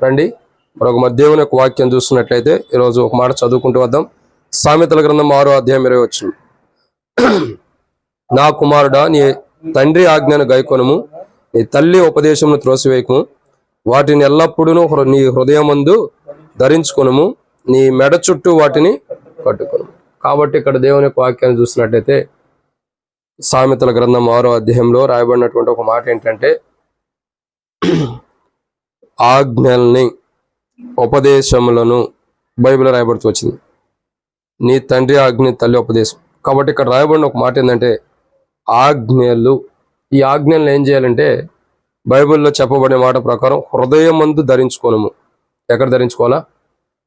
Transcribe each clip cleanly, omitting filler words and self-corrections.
రండి మరొక దేవుని యొక్క వాక్యం చూస్తున్నట్లయితే ఈరోజు ఒక మాట చదువుకుంటూ వద్దాం. సామెతల గ్రంథం 6వ అధ్యాయం 20వ వచనం. నా కుమారుడా, నీ తండ్రి ఆజ్ఞను గైకొనుము, నీ తల్లి ఉపదేశమును త్రోసివేయకుము, వాటిని ఎల్లప్పుడూ నీ హృదయమందు ధరించుకొనుము, నీ మెడ చుట్టూ వాటిని కట్టుకొను. కాబట్టి ఇక్కడ దేవుని యొక్క వాక్యాన్ని చూసినట్లయితే సామెతల గ్రంథం 6వ అధ్యాయంలో రాయబడినటువంటి ఒక మాట ఏంటంటే, ఆజ్ఞల్ని ఉపదేశములను బైబిల్ రాయబడుతూ వచ్చింది. నీ తండ్రి ఆజ్ఞ, తల్లి ఉపదేశం. కాబట్టి ఇక్కడ రాయబడిన ఒక మాట ఏంటంటే ఆజ్ఞలు. ఈ ఆజ్ఞలను ఏం చేయాలంటే బైబిల్లో చెప్పబడిన మాట ప్రకారం హృదయమందు ధరించుకోనము. ఎక్కడ ధరించుకోవాలా?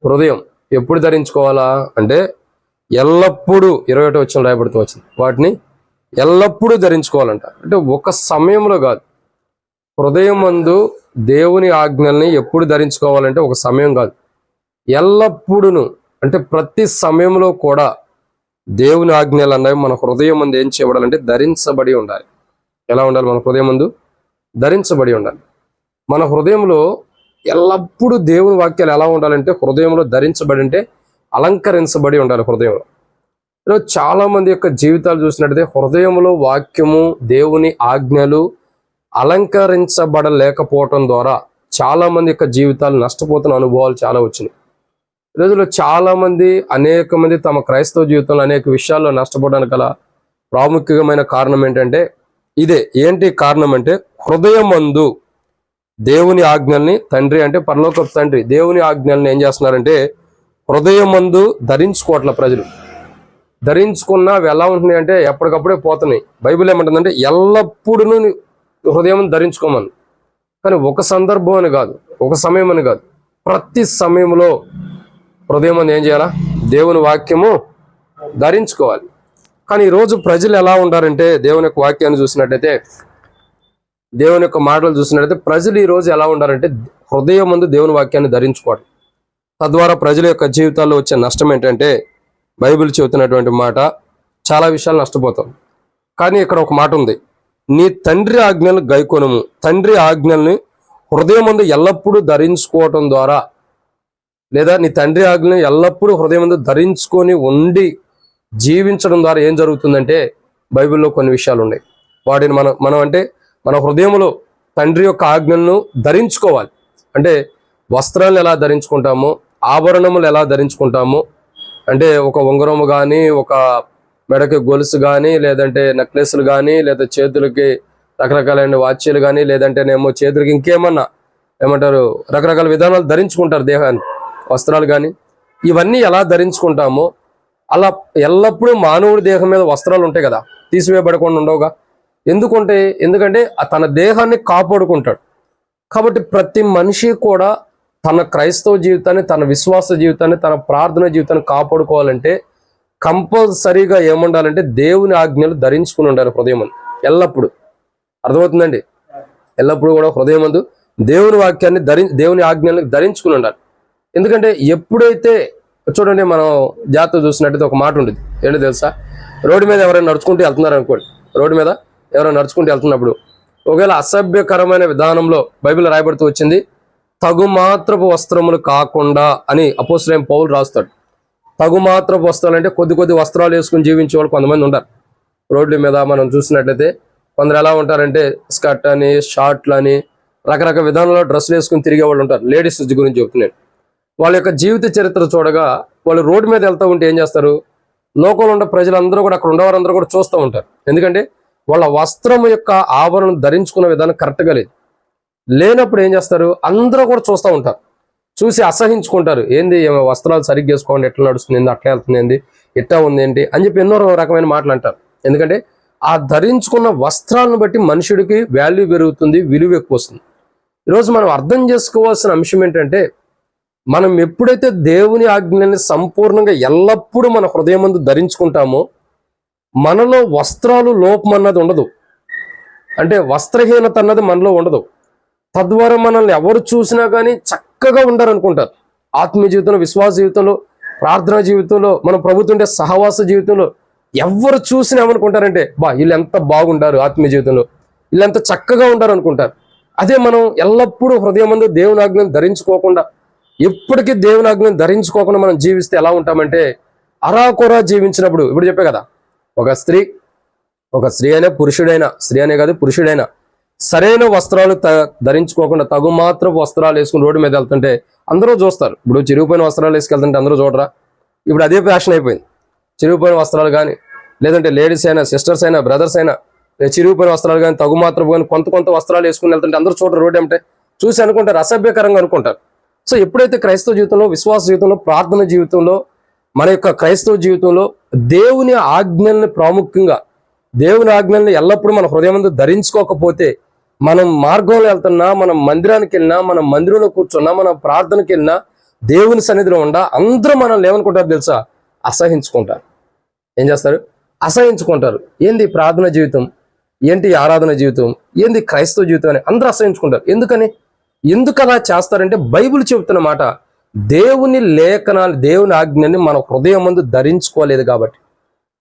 హృదయం. ఎప్పుడు ధరించుకోవాలా అంటే ఎల్లప్పుడూ 21వ వచనం రాయబడుతూ వచ్చింది. వాటిని ఎల్లప్పుడూ ధరించుకోవాలంట. అంటే ఒక సమయంలో కాదు. హృదయమందు దేవుని ఆజ్ఞల్ని ఎప్పుడు ధరించుకోవాలంటే ఒక సమయం కాదు, ఎల్లప్పుడూను. అంటే ప్రతి సమయంలో కూడా దేవుని ఆజ్ఞలు అన్నవి మన హృదయం ముందు ఏం చేయబడాలంటే ధరించబడి ఉండాలి. ఎలా ఉండాలి? మన హృదయం ముందు ధరించబడి ఉండాలి. మన హృదయంలో ఎల్లప్పుడూ దేవుని వాక్యాలు ఎలా ఉండాలంటే హృదయంలో ధరించబడి అంటే అలంకరించబడి ఉండాలి. హృదయంలో ఈరోజు చాలా మంది యొక్క జీవితాలు చూసినట్టయితే హృదయంలో వాక్యము, దేవుని ఆజ్ఞలు అలంకరించబడలేకపోవటం ద్వారా చాలా మంది యొక్క జీవితాలు నష్టపోతున్న అనుభవాలు చాలా వచ్చినాయి. ఈ రోజుల్లో చాలా మంది, అనేక మంది తమ క్రైస్తవ జీవితంలో అనేక విషయాల్లో నష్టపోవడానికి గల ప్రాముఖ్యమైన కారణం ఏంటంటే ఇదే. ఏంటి కారణం అంటే హృదయమందు దేవుని ఆజ్ఞల్ని, తండ్రి అంటే పరలోకపు తండ్రి దేవుని ఆజ్ఞల్ని ఏం చేస్తున్నారంటే హృదయమందు ధరించుకోవట్ల. ప్రజలు ధరించుకున్నా అవి ఎలా ఉంటున్నాయి అంటే ఎప్పటికప్పుడే పోతున్నాయి. బైబిల్ ఏమంటుందంటే ఎల్లప్పుడూ హృదయం ధరించుకోమని. కానీ ఒక సందర్భం అని కాదు, ఒక సమయం అని కాదు, ప్రతి సమయంలో హృదయం ఏం చేయాలా? దేవుని వాక్యము ధరించుకోవాలి. కానీ ఈరోజు ప్రజలు ఎలా ఉంటారంటే దేవుని యొక్క వాక్యాన్ని చూసినట్టయితే, దేవుని యొక్క మాటలు చూసినట్టయితే ప్రజలు ఈరోజు ఎలా ఉంటారంటే హృదయం ముందు దేవుని వాక్యాన్ని ధరించుకోవాలి. తద్వారా ప్రజల యొక్క జీవితాల్లో వచ్చే నష్టం ఏంటంటే బైబిల్ చెబుతున్నటువంటి మాట, చాలా విషయాలు నష్టపోతాం. కానీ ఇక్కడ ఒక మాట ఉంది, నీ తండ్రి ఆజ్ఞలను గైకొనుము. తండ్రి ఆజ్ఞల్ని హృదయం ముందు ఎల్లప్పుడూ ధరించుకోవటం ద్వారా, లేదా నీ తండ్రి ఆజ్ఞలను ఎల్లప్పుడూ హృదయం ముందు ధరించుకొని ఉండి జీవించడం ద్వారా ఏం జరుగుతుందంటే బైబిల్లో కొన్ని విషయాలు ఉన్నాయి. వాటిని మనం అంటే మన హృదయంలో తండ్రి యొక్క ఆజ్ఞలను ధరించుకోవాలి. అంటే వస్త్రాలను ఎలా ధరించుకుంటామో, ఆభరణములు ఎలా ధరించుకుంటామో, అంటే ఒక ఉంగరము కానీ, ఒక మెడకి గొలుసు కానీ, లేదంటే నెక్లెస్లు కానీ, లేదా చేతులకి రకరకాలైన వాచ్యలు కానీ, లేదంటేనేమో చేతులకి ఇంకేమన్నా ఏమంటారు రకరకాల విధానాలు ధరించుకుంటారు దేహాన్ని, వస్త్రాలు కానీ. ఇవన్నీ ఎలా ధరించుకుంటామో అలా ఎల్లప్పుడూ మానవుడి దేహం మీద వస్త్రాలు ఉంటాయి కదా, తీసివేయబడకుండా ఉండవుగా. ఎందుకంటే తన దేహాన్ని కాపాడుకుంటాడు. కాబట్టి ప్రతి మనిషి కూడా తన క్రైస్తవ జీవితాన్ని, తన విశ్వాస జీవితాన్ని, తన ప్రార్థన జీవితాన్ని కాపాడుకోవాలంటే కంపల్సరీగా ఏముండాలంటే దేవుని ఆజ్ఞలు ధరించుకుని ఉండాలి హృదయం. ఎల్లప్పుడు అర్థమవుతుందండి? ఎల్లప్పుడూ కూడా హృదయం ముందు దేవుని వాక్యాన్ని దేవుని ఆజ్ఞల్ని ధరించుకుని ఉండాలి. ఎందుకంటే ఎప్పుడైతే చూడండి, మనం జాగ్రత్త చూసినట్టయితే ఒక మాట ఉండేది. ఏంటో తెలుసా? రోడ్డు మీద ఎవరైనా నడుచుకుంటూ వెళ్తున్నారు అనుకోండి, రోడ్డు మీద ఎవరైనా నడుచుకుంటూ వెళ్తున్నప్పుడు ఒకవేళ అసభ్యకరమైన విధానంలో బైబిల్ రాయబడుతూ వచ్చింది, తగుమాత్రపు వస్త్రములు కాకుండా అని అపోస్తలుడైన పౌలు రాస్తాడు. తగుమాత్రపు వస్త్రాలు అంటే కొద్ది వస్త్రాలు వేసుకుని జీవించే వాళ్ళు కొంతమంది ఉంటారు. రోడ్ల మీద మనం చూసినట్లయితే కొందరు ఎలా ఉంటారంటే స్కర్ట్ అని, షార్ట్లు అని, రకరకాల విధానంలో డ్రెస్సులు వేసుకుని తిరిగే వాళ్ళు ఉంటారు. లేడీస్ గురించి చెప్తున్నాను. వాళ్ళ యొక్క జీవిత చరిత్ర చూడగా వాళ్ళు రోడ్డు మీద వెళ్తూ ఉంటే ఏం చేస్తారు? లోకంలో ఉన్న ప్రజలందరూ కూడా, అక్కడ ఉండేవారందరూ కూడా చూస్తూ ఉంటారు. ఎందుకంటే వాళ్ళ వస్త్రం యొక్క ఆభరణం ధరించుకున్న విధానం కరెక్ట్గా లేనప్పుడు ఏం చేస్తారు? అందరూ కూడా చూస్తూ ఉంటారు. చూసి అసహించుకుంటారు. ఏంది వస్త్రాలు సరిగ్గా వేసుకోండి, ఎట్లా నడుస్తుంది ఏంది, అట్లా వెళ్తుంది ఏంది, ఎట్లా ఉంది ఏంటి అని చెప్పి ఎన్నో రకమైన మాటలు అంటారు. ఎందుకంటే ఆ ధరించుకున్న వస్త్రాలను బట్టి మనుషుడికి వాల్యూ పెరుగుతుంది, విలువ ఎక్కువ వస్తుంది. ఈరోజు మనం అర్థం చేసుకోవాల్సిన అంశం ఏంటంటే, మనం ఎప్పుడైతే దేవుని ఆజ్ఞని సంపూర్ణంగా ఎల్లప్పుడూ మన హృదయం ముందు ధరించుకుంటామో మనలో వస్త్రాలు లోపం అన్నది ఉండదు. అంటే వస్త్రహీనత అన్నది మనలో ఉండదు. తద్వారా మనల్ని ఎవరు చూసినా కానీ చక్కగా ఉండాలనుకుంటారు. ఆత్మీయ జీవితంలో, విశ్వాస జీవితంలో, ప్రార్థనా జీవితంలో, మన ప్రభుత్వం సహవాస జీవితంలో ఎవరు చూసినా ఏమనుకుంటారంటే, వీళ్ళు ఎంత బాగుంటారు, ఆత్మీయ జీవితంలో వీళ్ళు ఎంత చక్కగా ఉంటారు అనుకుంటారు. అదే మనం ఎల్లప్పుడూ హృదయమందు దేవుని ఆజ్ఞను ధరించుకోకుండా, ఎప్పటికీ దేవుని ఆజ్ఞను ధరించుకోకుండా మనం జీవిస్తే ఎలా ఉంటామంటే, అరాకొరా జీవించినప్పుడు, ఇప్పుడు చెప్పే కదా, ఒక స్త్రీ అయినా పురుషుడైనా, స్త్రీ అనే కాదు పురుషుడైనా సరైన వస్త్రాలు ధరించుకోకుండా తగు మాత్రపు వస్త్రాలు వేసుకుని రోడ్డు మీద వెళ్తుంటే అందరూ చూస్తారు. ఇప్పుడు చిరిగిపోయిన వస్త్రాలు వేసుకెళ్తుంటే అందరూ చూడరా? ఇప్పుడు అదే ఫ్యాషన్ అయిపోయింది. చిరిగిపోయిన వస్త్రాలు కానీ, లేదంటే లేడీస్ అయినా, సిస్టర్స్ అయినా, బ్రదర్స్ అయినా చిరిగిపోయిన వస్త్రాలు కానీ, తగు మాత్రపు కానీ కొంత వస్త్రాలు వేసుకుని వెళ్తుంటే అందరూ చూడరు. రోడ్డు ఏమిటే చూసి అనుకుంటారు, అసభ్యకరంగా అనుకుంటారు. సో ఎప్పుడైతే క్రైస్తవ జీవితంలో, విశ్వాస జీవితంలో, ప్రార్థన జీవితంలో, మన యొక్క క్రైస్తవ జీవితంలో దేవుని ఆజ్ఞల్ని ప్రాముఖ్యంగా, దేవుని ఆజ్ఞల్ని ఎల్లప్పుడూ మన హృదయం ధరించుకోకపోతే, మనం మార్గంలో వెళ్తున్నా, మనం మందిరానికి వెళ్ళినా, మనం మందిరంలో కూర్చున్నా, మనం ప్రార్థనకి వెళ్ళినా, దేవుని సన్నిధిలో ఉండా అందరూ మనల్ని ఏమనుకుంటారు తెలుసా? అసహించుకుంటారు. ఏం చేస్తారు? అసహించుకుంటారు. ఏంది ప్రార్థన జీవితం, ఏంటి ఆరాధన జీవితం, ఏంది క్రైస్తవ జీవితం అని అందరూ అసహించుకుంటారు. ఎందుకు అలా చేస్తారంటే, బైబిల్ చెబుతున్న మాట, దేవుని లేఖనాలు, దేవుని ఆజ్ఞని మన హృదయం ముందు ధరించుకోలేదు కాబట్టి.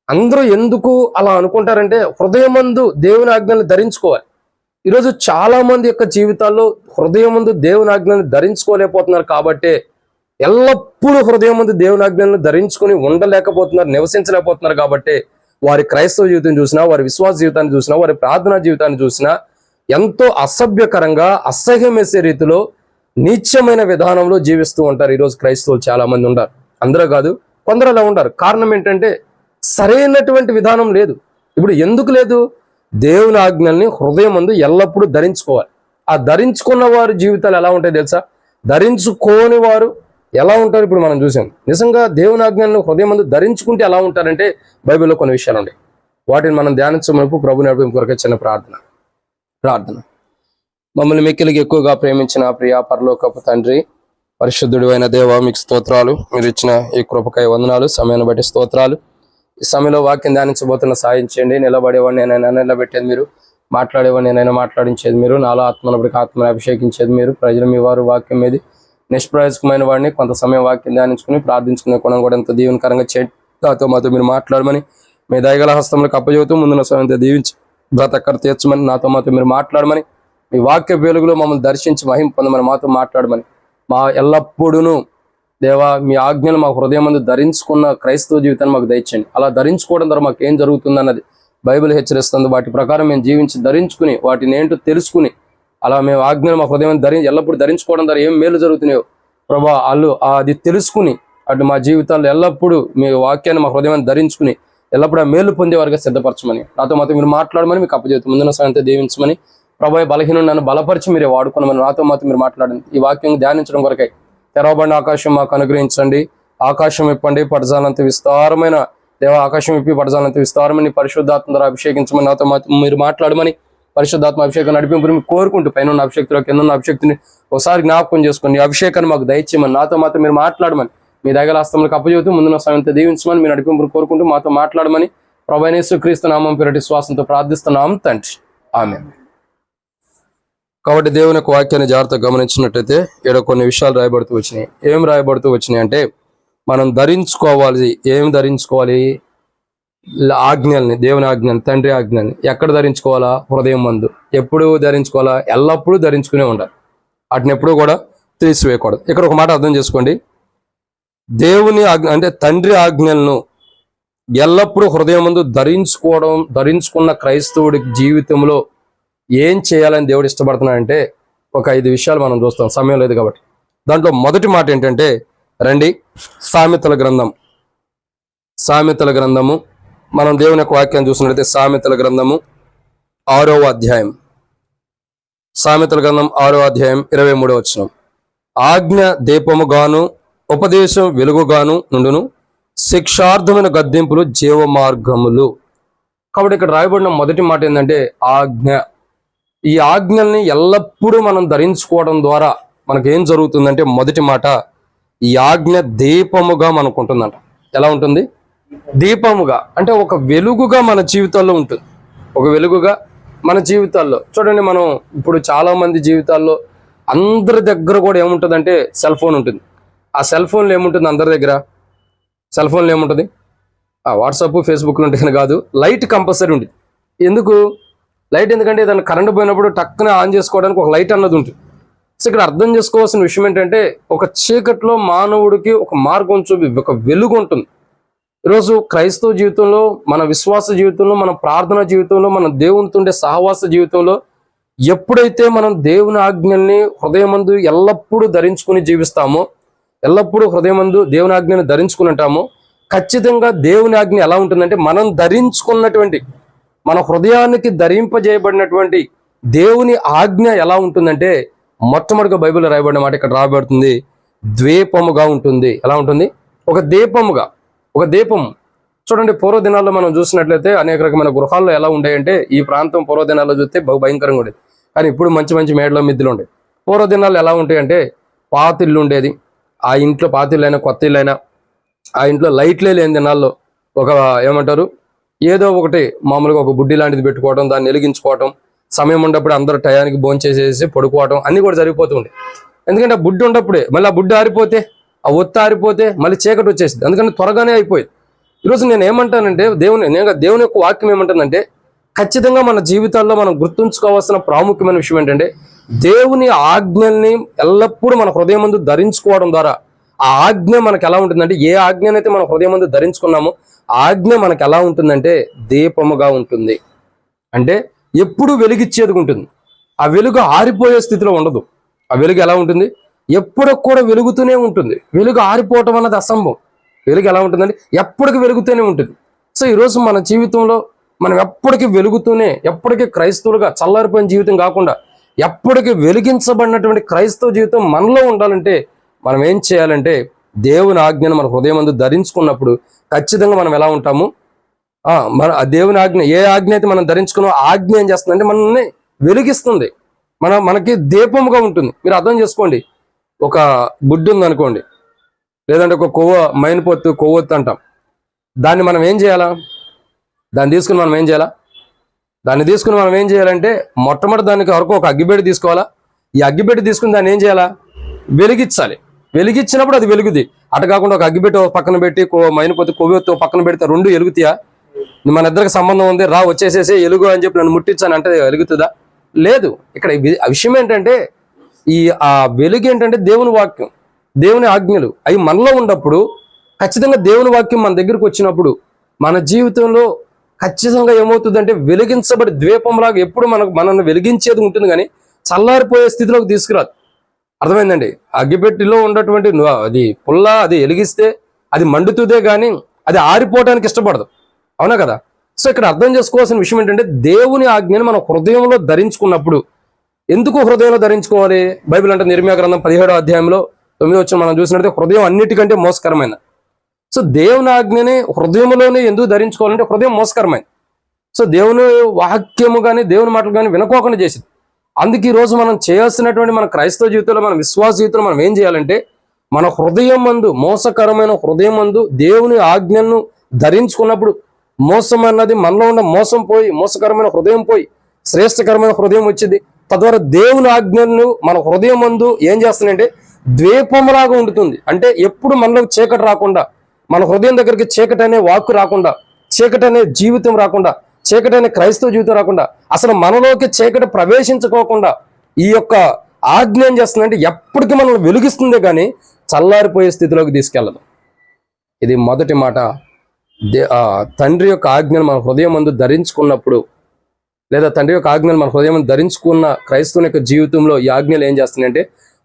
అందరూ ఎందుకు అలా అనుకుంటారంటే, హృదయమందు దేవుని ఆజ్ఞలను ధరించుకోవాలి. ఈరోజు చాలా మంది యొక్క జీవితాల్లో హృదయమందు దేవుని ఆజ్ఞలను ధరించుకోలేకపోతున్నారు కాబట్టి, ఎల్లప్పుడూ హృదయమందు దేవుని ఆజ్ఞలను ధరించుకొని ఉండలేకపోతున్నారు, నివసించలేకపోతున్నారు కాబట్టి, వారి క్రైస్తవ జీవితం చూసినా, వారి విశ్వాస జీవితాన్ని చూసినా, వారి ప్రార్థనా జీవితాన్ని చూసినా ఎంతో అసభ్యకరంగా, అసహ్యం వేసే రీతిలో, నీచమైన విధానంలో జీవిస్తూ ఉంటారు. ఈరోజు క్రైస్తవులు చాలా మంది ఉన్నారు. అందరూ కాదు, కొందరు అలా ఉంటారు. కారణం ఏంటంటే, సరైనటువంటి విధానం లేదు. ఇప్పుడు ఎందుకు లేదు? దేవుని ఆజ్ఞల్ని హృదయం ముందు ఎల్లప్పుడూ ధరించుకోవాలి. ఆ ధరించుకున్న వారి జీవితాలు ఎలా ఉంటాయి తెలుసా? ధరించుకోని వారు ఎలా ఉంటారు ఇప్పుడు మనం చూసాం. నిజంగా దేవుని ఆజ్ఞలను హృదయం ముందు ధరించుకుంటే ఎలా ఉంటారంటే, బైబిల్లో కొన్ని విషయాలు ఉన్నాయి. వాటిని మనం ధ్యానించమని ప్రభు నడిపింపు కొరకే చిన్న ప్రార్థన. మమ్మల్ని మిక్కిలికి ఎక్కువగా ప్రేమించిన ప్రియ పరలోకపు తండ్రి, పరిశుద్ధుడు అయిన దేవ, మీకు స్తోత్రాలు. మీరు ఇచ్చిన ఈ కృపకై వందనాలు. సమయాన్ని బట్టి స్తోత్రాలు. ఈ సమయంలో వాక్యం ధ్యానించబోతున్న సాయం చేయండి. నిలబడేవాడిని నేనైనా నిలబెట్టేది మీరు, మాట్లాడేవాడిని నేనైనా మాట్లాడించేది మీరు, నాలో ఆత్మనప్పటికి ఆత్మని అభిషేకించేది మీరు. ప్రజలు మీ వారు వాక్యం మీద నిష్ప్రయోజకమైన వాడిని కొంత సమయం వాక్యం ధ్యానించుకుని ప్రార్థించుకునే కొనం కూడా ఎంతో దీవెనకరంగా చేతో మాతో మీరు మాట్లాడమని, మీ దయగల హస్తములకు అప్పచెబుతూ ముందున్న సమయంతో దీవించి బ్రతక్కర తీర్చమని, నాతో మాతో మీరు మాట్లాడమని, మీ వాక్య వెలుగులో మమ్మల్ని దర్శించి మహిమ పొందమని, మాతో మాట్లాడమని, మా ఎల్లప్పుడూ దేవా మీ ఆజ్ఞలు మా హృదయం ముందు ధరించుకున్న క్రైస్తవ జీవితాన్ని మాకు దయచేయండి. అలా ధరించుకోవడం ద్వారా మాకు ఏం జరుగుతుందన్నది బైబిల్ హెచ్చరిస్తుంది. వాటి ప్రకారం మేము జీవించి ధరించుకుని, వాటిని ఏంటో తెలుసుకుని, అలా మేము ఆజ్ఞలు మా హృదయం ఎల్లప్పుడూ ధరించుకోవడం ద్వారా ఏం మేలు జరుగుతున్నాయో ప్రభా అది తెలుసుకుని, అటు మా జీవితాల్లో ఎల్లప్పుడూ మీ వాక్యాన్ని మా హృదయాన్ని ధరించుకుని ఎల్లప్పుడూ ఆ మేలు పొందే వారిగా సిద్ధపరచమని, నాతో మాతో మీరు మాట్లాడమని, మీకు అప్పచెబుతూ ముందున్న సాయంతో దీవించమని, ప్రభా బలహీనుడు నన్ను బలపరిచి మీరే వాడుకున్నామని, నాతో మాతో మీరు మాట్లాడండి. ఈ వాక్యం ధ్యానించడం కొరకై తెరవబడిన ఆకాశం మాకు అనుగ్రహించండి. ఆకాశం ఇప్పండి, పడజాలంత విస్తారమైన దేవ, ఆకాశం ఇప్పి పడజాలంత విస్తారమైన పరిశుద్ధాత్మ ద్వారా అభిషేకించమని, నాతో మీరు మాట్లాడమని, పరిశుద్ధాత్మ అభిషేకం నడిపింపుని మీకు కోరుకుంటూ, పైన ఉన్న అభిషేక్తులో కింద ఉన్న అభిషేక్తిని ఒకసారి జ్ఞాపకం చేసుకుని, అభిషేకాన్ని మాకు దయచేయమని, నాతో మాతో మీరు మాట్లాడమని, మీ దగ్గర హస్తములకు అప్పచెబుతూ ముందున్న సమయంతో దీవించమని, మీరు నడిపింపుని కోరుకుంటూ మాతో మాట్లాడమని ప్రభువైన యేసుక్రీస్తు నామం పేరటి శ్వాసంతో ప్రార్థిస్తున్నాం తండ్రి, ఆమేన్. కాబట్టి దేవుని యొక్క వాక్యాన్ని జాగ్రత్తగా గమనించినట్టయితే ఇక్కడ కొన్ని విషయాలు రాయబడుతూ వచ్చినాయి. ఏం రాయబడుతూ వచ్చినాయి అంటే, మనం ధరించుకోవాలి. ఏం ధరించుకోవాలి? ఆజ్ఞల్ని, దేవుని ఆజ్ఞని, తండ్రి ఆజ్ఞని. ఎక్కడ ధరించుకోవాలా? హృదయం మందు. ఎప్పుడు ధరించుకోవాలా? ఎల్లప్పుడూ ధరించుకునే ఉండాలి. వాటిని ఎప్పుడూ కూడా తీసివేయకూడదు. ఇక్కడ ఒక మాట అర్థం చేసుకోండి. దేవుని ఆజ్ఞ అంటే తండ్రి ఆజ్ఞలను ఎల్లప్పుడూ హృదయం ముందు ధరించుకున్న క్రైస్తవుడి జీవితంలో ఏం చేయాలని దేవుడు ఇష్టపడుతున్నాడంటే, ఒక 5 విషయాలు మనం చూస్తాం, సమయం లేదు కాబట్టి. దాంట్లో మొదటి మాట ఏంటంటే, రండి, సామెతల గ్రంథము మనం దేవుని యొక్క వాక్యాన్ని చూసినట్లయితే సామెతల గ్రంథము 6వ అధ్యాయం, సామెతల గ్రంథం 6వ అధ్యాయం 23వ వచనం. ఆజ్ఞ దీపముగాను ఉపదేశం వెలుగుగాను నుండును, శిక్షార్థమైన గద్దింపులు జీవ మార్గములు. కాబట్టి ఇక్కడ రాయబడిన మొదటి మాట ఏంటంటే ఆజ్ఞ. ఈ ఆజ్ఞల్ని ఎల్లప్పుడూ మనం ధరించుకోవడం ద్వారా మనకేం జరుగుతుందంటే, మొదటి మాట, ఈ ఆజ్ఞ దీపముగా మనకు ఉంటుందంట. ఎలా ఉంటుంది? దీపముగా అంటే ఒక వెలుగుగా మన జీవితాల్లో ఉంటుంది. ఒక వెలుగుగా మన జీవితాల్లో చూడండి. మనం ఇప్పుడు చాలా మంది జీవితాల్లో అందరి దగ్గర కూడా ఏముంటుందంటే సెల్ ఫోన్ ఉంటుంది. ఆ సెల్ ఫోన్లో ఏముంటుంది? అందరి దగ్గర సెల్ ఫోన్లో ఏముంటుంది? వాట్సాప్, ఫేస్బుక్లో ఉంటుంది కాదు, లైట్ కంపల్సరీ ఉంటుంది. ఎందుకు? లైట్ ఎందుకంటే ఏదైనా కరెంట్ పోయినప్పుడు టక్కున ఆన్ చేసుకోవడానికి ఒక లైట్ అన్నది ఉంటుంది. సో ఇక్కడ అర్థం చేసుకోవాల్సిన విషయం ఏంటంటే, ఒక చీకట్లో మానవుడికి ఒక మార్గం ఒక వెలుగు ఉంటుంది. ఈరోజు క్రైస్తవ జీవితంలో, మన విశ్వాస జీవితంలో, మన ప్రార్థన జీవితంలో, మన దేవునితో ఉండే సహవాస జీవితంలో ఎప్పుడైతే మనం దేవుని ఆజ్ఞల్ని హృదయమందు ఎల్లప్పుడూ ధరించుకుని జీవిస్తామో, ఎల్లప్పుడూ హృదయమందు దేవుని ఆజ్ఞని ధరించుకుని ఉంటామో, ఖచ్చితంగా దేవుని ఆజ్ఞ ఎలా ఉంటుందంటే, మనం ధరించుకున్నటువంటి, మన హృదయానికి ధరింపజేయబడినటువంటి దేవుని ఆజ్ఞ ఎలా ఉంటుందంటే, మొట్టమొదటిగా బైబిల్లో రాయబడిన మాట ఇక్కడ రాబడుతుంది, ద్వీపముగా ఉంటుంది. ఎలా ఉంటుంది? ఒక దీపముగా. ఒక దీపం. చూడండి, పూర్వ దినాల్లో మనం చూసినట్లయితే అనేక రకమైన గృహాల్లో ఎలా ఉండేయంటే, ఈ ప్రాంతం పూర్వ దినాల్లో చూస్తే భయంకరంగా ఉండేది. కానీ ఇప్పుడు మంచి మంచి మేడలో మిద్దులు ఉండేది. పూర్వ దినాల్లో ఎలా ఉంటాయంటే, పాతిల్లు ఉండేది. ఆ ఇంట్లో పాతిళ్ళైనా కొత్త ఇల్లైనా ఆ ఇంట్లో లైట్లే లేని దినాల్లో ఒక ఏమంటారు, ఏదో ఒకటి మామూలుగా ఒక బుడ్డి లాంటిది పెట్టుకోవడం, దాన్ని వెలిగించుకోవటం, సమయం ఉన్నప్పుడు అందరూ టయానికి భోంచేసేసి పడుకోవటం అన్నీ కూడా జరిగిపోతూ ఉండే. ఎందుకంటే ఆ బుడ్డి ఉన్నప్పుడే మళ్ళీ ఆ బుడ్డి ఆరిపోతే, ఆ ఒత్తి ఆరిపోతే మళ్ళీ చీకటి వచ్చేసింది. అందుకని త్వరగానే అయిపోయింది. ఈరోజు నేను ఏమంటానంటే, దేవుని యొక్క వాక్యం ఏమంటుందంటే, ఖచ్చితంగా మన జీవితాల్లో మనం గుర్తుంచుకోవాల్సిన ప్రాముఖ్యమైన విషయం ఏంటంటే, దేవుని ఆజ్ఞల్ని ఎల్లప్పుడూ మన హృదయం ముందు ధరించుకోవడం ద్వారా ఆ ఆజ్ఞ మనకు ఎలా ఉంటుందంటే, ఏ ఆజ్ఞనైతే మన హృదయం ముందు ధరించుకున్నామో ఆ ఆజ్ఞ మనకు ఎలా ఉంటుందంటే దీపముగా ఉంటుంది. అంటే ఎప్పుడు వెలుగిచ్చేది ఉంటుంది. ఆ వెలుగు ఆరిపోయే స్థితిలో ఉండదు. ఆ వెలుగు ఎలా ఉంటుంది? ఎప్పుడు కూడా వెలుగుతూనే ఉంటుంది. వెలుగు ఆరిపోవటం అన్నది అసంభవం. వెలుగు ఎలా ఉంటుందంటే ఎప్పటికీ వెలుగుతూనే ఉంటుంది. సో ఈరోజు మన జీవితంలో మనం ఎప్పటికీ వెలుగుతూనే, ఎప్పటికీ క్రైస్తవులుగా చల్లారిపోయిన జీవితం కాకుండా ఎప్పటికీ వెలిగించబడినటువంటి క్రైస్తవ జీవితం మనలో ఉండాలంటే మనం ఏం చేయాలంటే, దేవుని ఆజ్ఞను మన హృదయం అందు ధరించుకున్నప్పుడు ఖచ్చితంగా మనం ఎలా ఉంటాము? మన దేవుని ఆజ్ఞ, ఏ ఆజ్ఞ అయితే మనం ధరించుకున్నామో ఆజ్ఞ ఏం చేస్తుందంటే మనల్ని వెలిగిస్తుంది. మనకి దీపముగా ఉంటుంది. మీరు అర్థం చేసుకోండి, ఒక బుడ్డి ఉంది అనుకోండి, లేదంటే ఒక మైనపొత్తు కొవ్వొత్తు అంటాం. దాన్ని మనం ఏం చేయాలా? దాన్ని తీసుకుని మనం ఏం చేయాలంటే, మొట్టమొదటి దానికి వరకు ఒక అగ్గిపెట్టి తీసుకోవాలా. ఈ అగ్గిపెట్టి తీసుకుని దాన్ని ఏం చేయాలా? వెలిగించాలి. వెలిగించినప్పుడు అది వెలుగుది. అటు కాకుండా ఒక అగ్గిపెట్టి పక్కన పెట్టి మైనపొత్తు కొవ్వొత్తు పక్కన పెడితే రెండు వెలుగుతాయా? మన ఇద్దరికి సంబంధం ఉంది, రా వచ్చేసేసి ఎలుగు అని చెప్పి నన్ను ముట్టించాను అంటే వెలుగుతుందా? లేదు. ఇక్కడ విషయం ఏంటంటే, ఆ వెలుగు ఏంటంటే దేవుని వాక్యం, దేవుని ఆజ్ఞలు అవి మనలో ఉన్నప్పుడు, ఖచ్చితంగా దేవుని వాక్యం మన దగ్గరకు వచ్చినప్పుడు మన జీవితంలో ఖచ్చితంగా ఏమవుతుందంటే వెలిగించబడి ద్వీపంలాగా ఎప్పుడు మనల్ని వెలిగించేది ఉంటుంది, కానీ చల్లారిపోయే స్థితిలోకి తీసుకురాదు. అర్థమైందండి? అగ్గిపెట్టిలో ఉన్నటువంటి అది పుల్ల, అది వెలిగిస్తే అది మండుతుందే కానీ అది ఆరిపోవడానికి ఇష్టపడదు. అవునా కదా? సో ఇక్కడ అర్థం చేసుకోవాల్సిన విషయం ఏంటంటే, దేవుని ఆజ్ఞని మన హృదయంలో ధరించుకున్నప్పుడు, ఎందుకు హృదయంలో ధరించుకోవాలి? బైబిల్ అంటే ఇర్మీయా గ్రంథం 17వ అధ్యాయంలో 9వ వచనం మనం చూసినట్లయితే, హృదయం అన్నిటికంటే మోసకరమైన. సో దేవుని ఆజ్ఞని హృదయంలోనే ఎందుకు ధరించుకోవాలంటే, హృదయం మోసకరమైంది. సో దేవుని వాక్యము కానీ దేవుని మాటలు కానీ వినుకోకుండా చేసింది. అందుకే ఈరోజు మనం చేయాల్సినటువంటి మన క్రైస్తవ జీవితంలో, మన విశ్వాస జీవితంలో మనం ఏం చేయాలంటే, మన హృదయం మందు, మోసకరమైన హృదయం మందు దేవుని ఆజ్ఞను ధరించుకున్నప్పుడు మోసం అన్నది మనలో ఉన్న మోసం పోయి, మోసకరమైన హృదయం పోయి శ్రేష్టకరమైన హృదయం వచ్చింది. తద్వారా దేవుని ఆజ్ఞను మన హృదయం మందు ఏం చేస్తుందంటే ద్వీపంలాగా ఉంటుంది. అంటే ఎప్పుడు మనలో చీకటి రాకుండా, మన హృదయం దగ్గరికి చీకటి అనే వాక్కు రాకుండా, చీకటి అనే జీవితం రాకుండా, చీకటి అనే క్రైస్తవ జీవితం రాకుండా, అసలు మనలోకి చీకటి ప్రవేశించుకోకుండా ఈ యొక్క ఆజ్ఞ ఏం చేస్తుందంటే ఎప్పటికీ మనల్ని వెలిగిస్తుందే కానీ చల్లారిపోయే స్థితిలోకి తీసుకెళ్ళదు. ఇది మొదటి మాట. తండ్రి యొక్క ఆజ్ఞను మన హృదయం మందు ధరించుకున్నప్పుడు, లేదా తండ్రి యొక్క ఆజ్ఞను మన హృదయం ధరించుకున్న క్రైస్తవుని యొక్క జీవితంలో ఈ ఆజ్ఞలు ఏం చేస్తున్నాయంటే,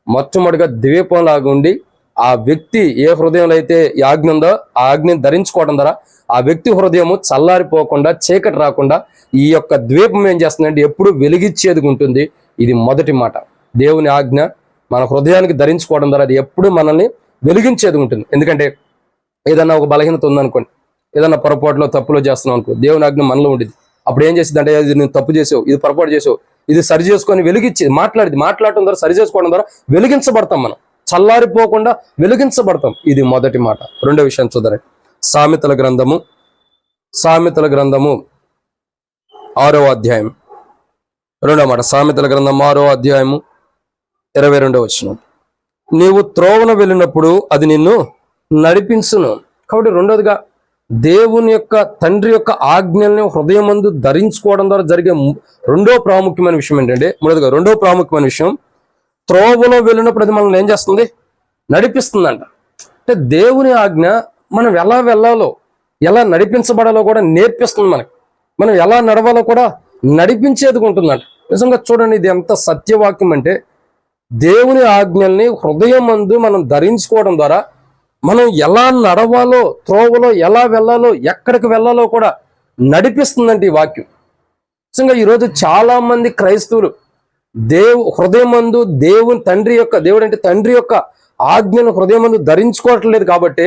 మొట్టమొదటిగా ద్వీపంలాగా ఉండి, ఆ వ్యక్తి ఏ హృదయంలో అయితే ఈ ఆజ్ఞ ఉందో ఆ ఆజ్ఞను ధరించుకోవడం ద్వారా ఆ వ్యక్తి హృదయము చల్లారిపోకుండా, చీకటి రాకుండా ఈ యొక్క ద్వీపం ఏం చేస్తుందంటే ఎప్పుడు వెలిగించేది ఉంటుంది. ఇది మొదటి మాట. దేవుని ఆజ్ఞ మన హృదయానికి ధరించుకోవడం ద్వారా అది ఎప్పుడు మనల్ని వెలిగించేది ఉంటుంది. ఎందుకంటే ఏదన్నా ఒక బలహీనత ఉందనుకోండి, ఏదన్నా పొరపాటులో తప్పులో చేస్తున్నాం అనుకో, దేవుని ఆజ్ఞ మనలో ఉండేది. అప్పుడు ఏం చేసింది అంటే, ఇది నేను తప్పు చేసావు, ఇది పొరపాటు చేసావు, ఇది సరి చేసుకొని వెలిగించి మాట్లాడటం ద్వారా, సరి చేసుకోవడం ద్వారా వెలిగించబడతాం. మనం చల్లారిపోకుండా వెలిగించబడతాం. ఇది మొదటి మాట. రెండో విషయం చూద్దాం. సామెతల గ్రంథము 6వ అధ్యాయం 2వ మాట. సామెతల గ్రంథం 6వ అధ్యాయము 22వ వచనం. నీవు త్రోవన వెళ్ళినప్పుడు అది నిన్ను నడిపించును. కాబట్టి రెండోదిగా దేవుని యొక్క తండ్రి యొక్క ఆజ్ఞల్ని హృదయమందు ధరించుకోవడం ద్వారా జరిగే రెండో ప్రాముఖ్యమైన విషయం ఏంటంటే, రెండో ప్రాముఖ్యమైన విషయం, త్రోవలో వెళ్ళినప్పుడు అది మనల్ని ఏం చేస్తుంది? నడిపిస్తుందంట. అంటే దేవుని ఆజ్ఞ మనం ఎలా వెళ్ళాలో, ఎలా నడిపించబడాలో కూడా నేర్పిస్తుంది మనకి. మనం ఎలా నడవాలో కూడా నడిపించేది ఉంటుందంట. నిజంగా చూడండి, ఇది ఎంత సత్యవాక్యం అంటే, దేవుని ఆజ్ఞల్ని హృదయమందు మనం ధరించుకోవడం ద్వారా మనం ఎలా నడవాలో, త్రోవలో ఎలా వెళ్ళాలో, ఎక్కడికి వెళ్ళాలో కూడా నడిపిస్తుందంటే ఈ వాక్యం. నిజంగా ఈరోజు చాలా మంది క్రైస్తవులు హృదయమందు దేవుడు అంటే తండ్రి యొక్క ఆజ్ఞను హృదయమందు ధరించుకోవట్లేదు. కాబట్టి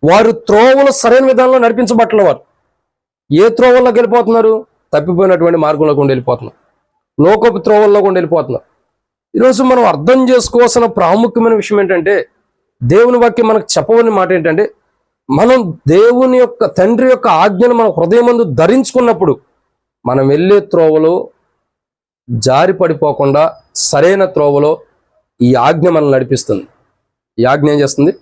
వారు త్రోవలు సరైన విధానంలో నడిపించబట్టలే. వారు ఏ త్రోవల్లోకి వెళ్ళిపోతున్నారు? తప్పిపోయినటువంటి మార్గంలో కూడా వెళ్ళిపోతున్నారు, లోకపు త్రోవల్లో కూడా వెళ్ళిపోతున్నారు. ఈరోజు మనం అర్థం చేసుకోవాల్సిన ప్రాముఖ్యమైన విషయం ఏంటంటే, దేవుని వాక్యం మనకు చెప్పవని మాట ఏంటంటే, మనం దేవుని యొక్క తండ్రి యొక్క ఆజ్ఞను మన హృదయమందు ధరించుకున్నప్పుడు మనం వెళ్ళే త్రోవలో జారి పడిపోకుండా సరైన త్రోవలో ఈ ఆజ్ఞ మనల్ని నడిపిస్తుంది. ఈ ఆజ్ఞ ఏం చేస్తుంది?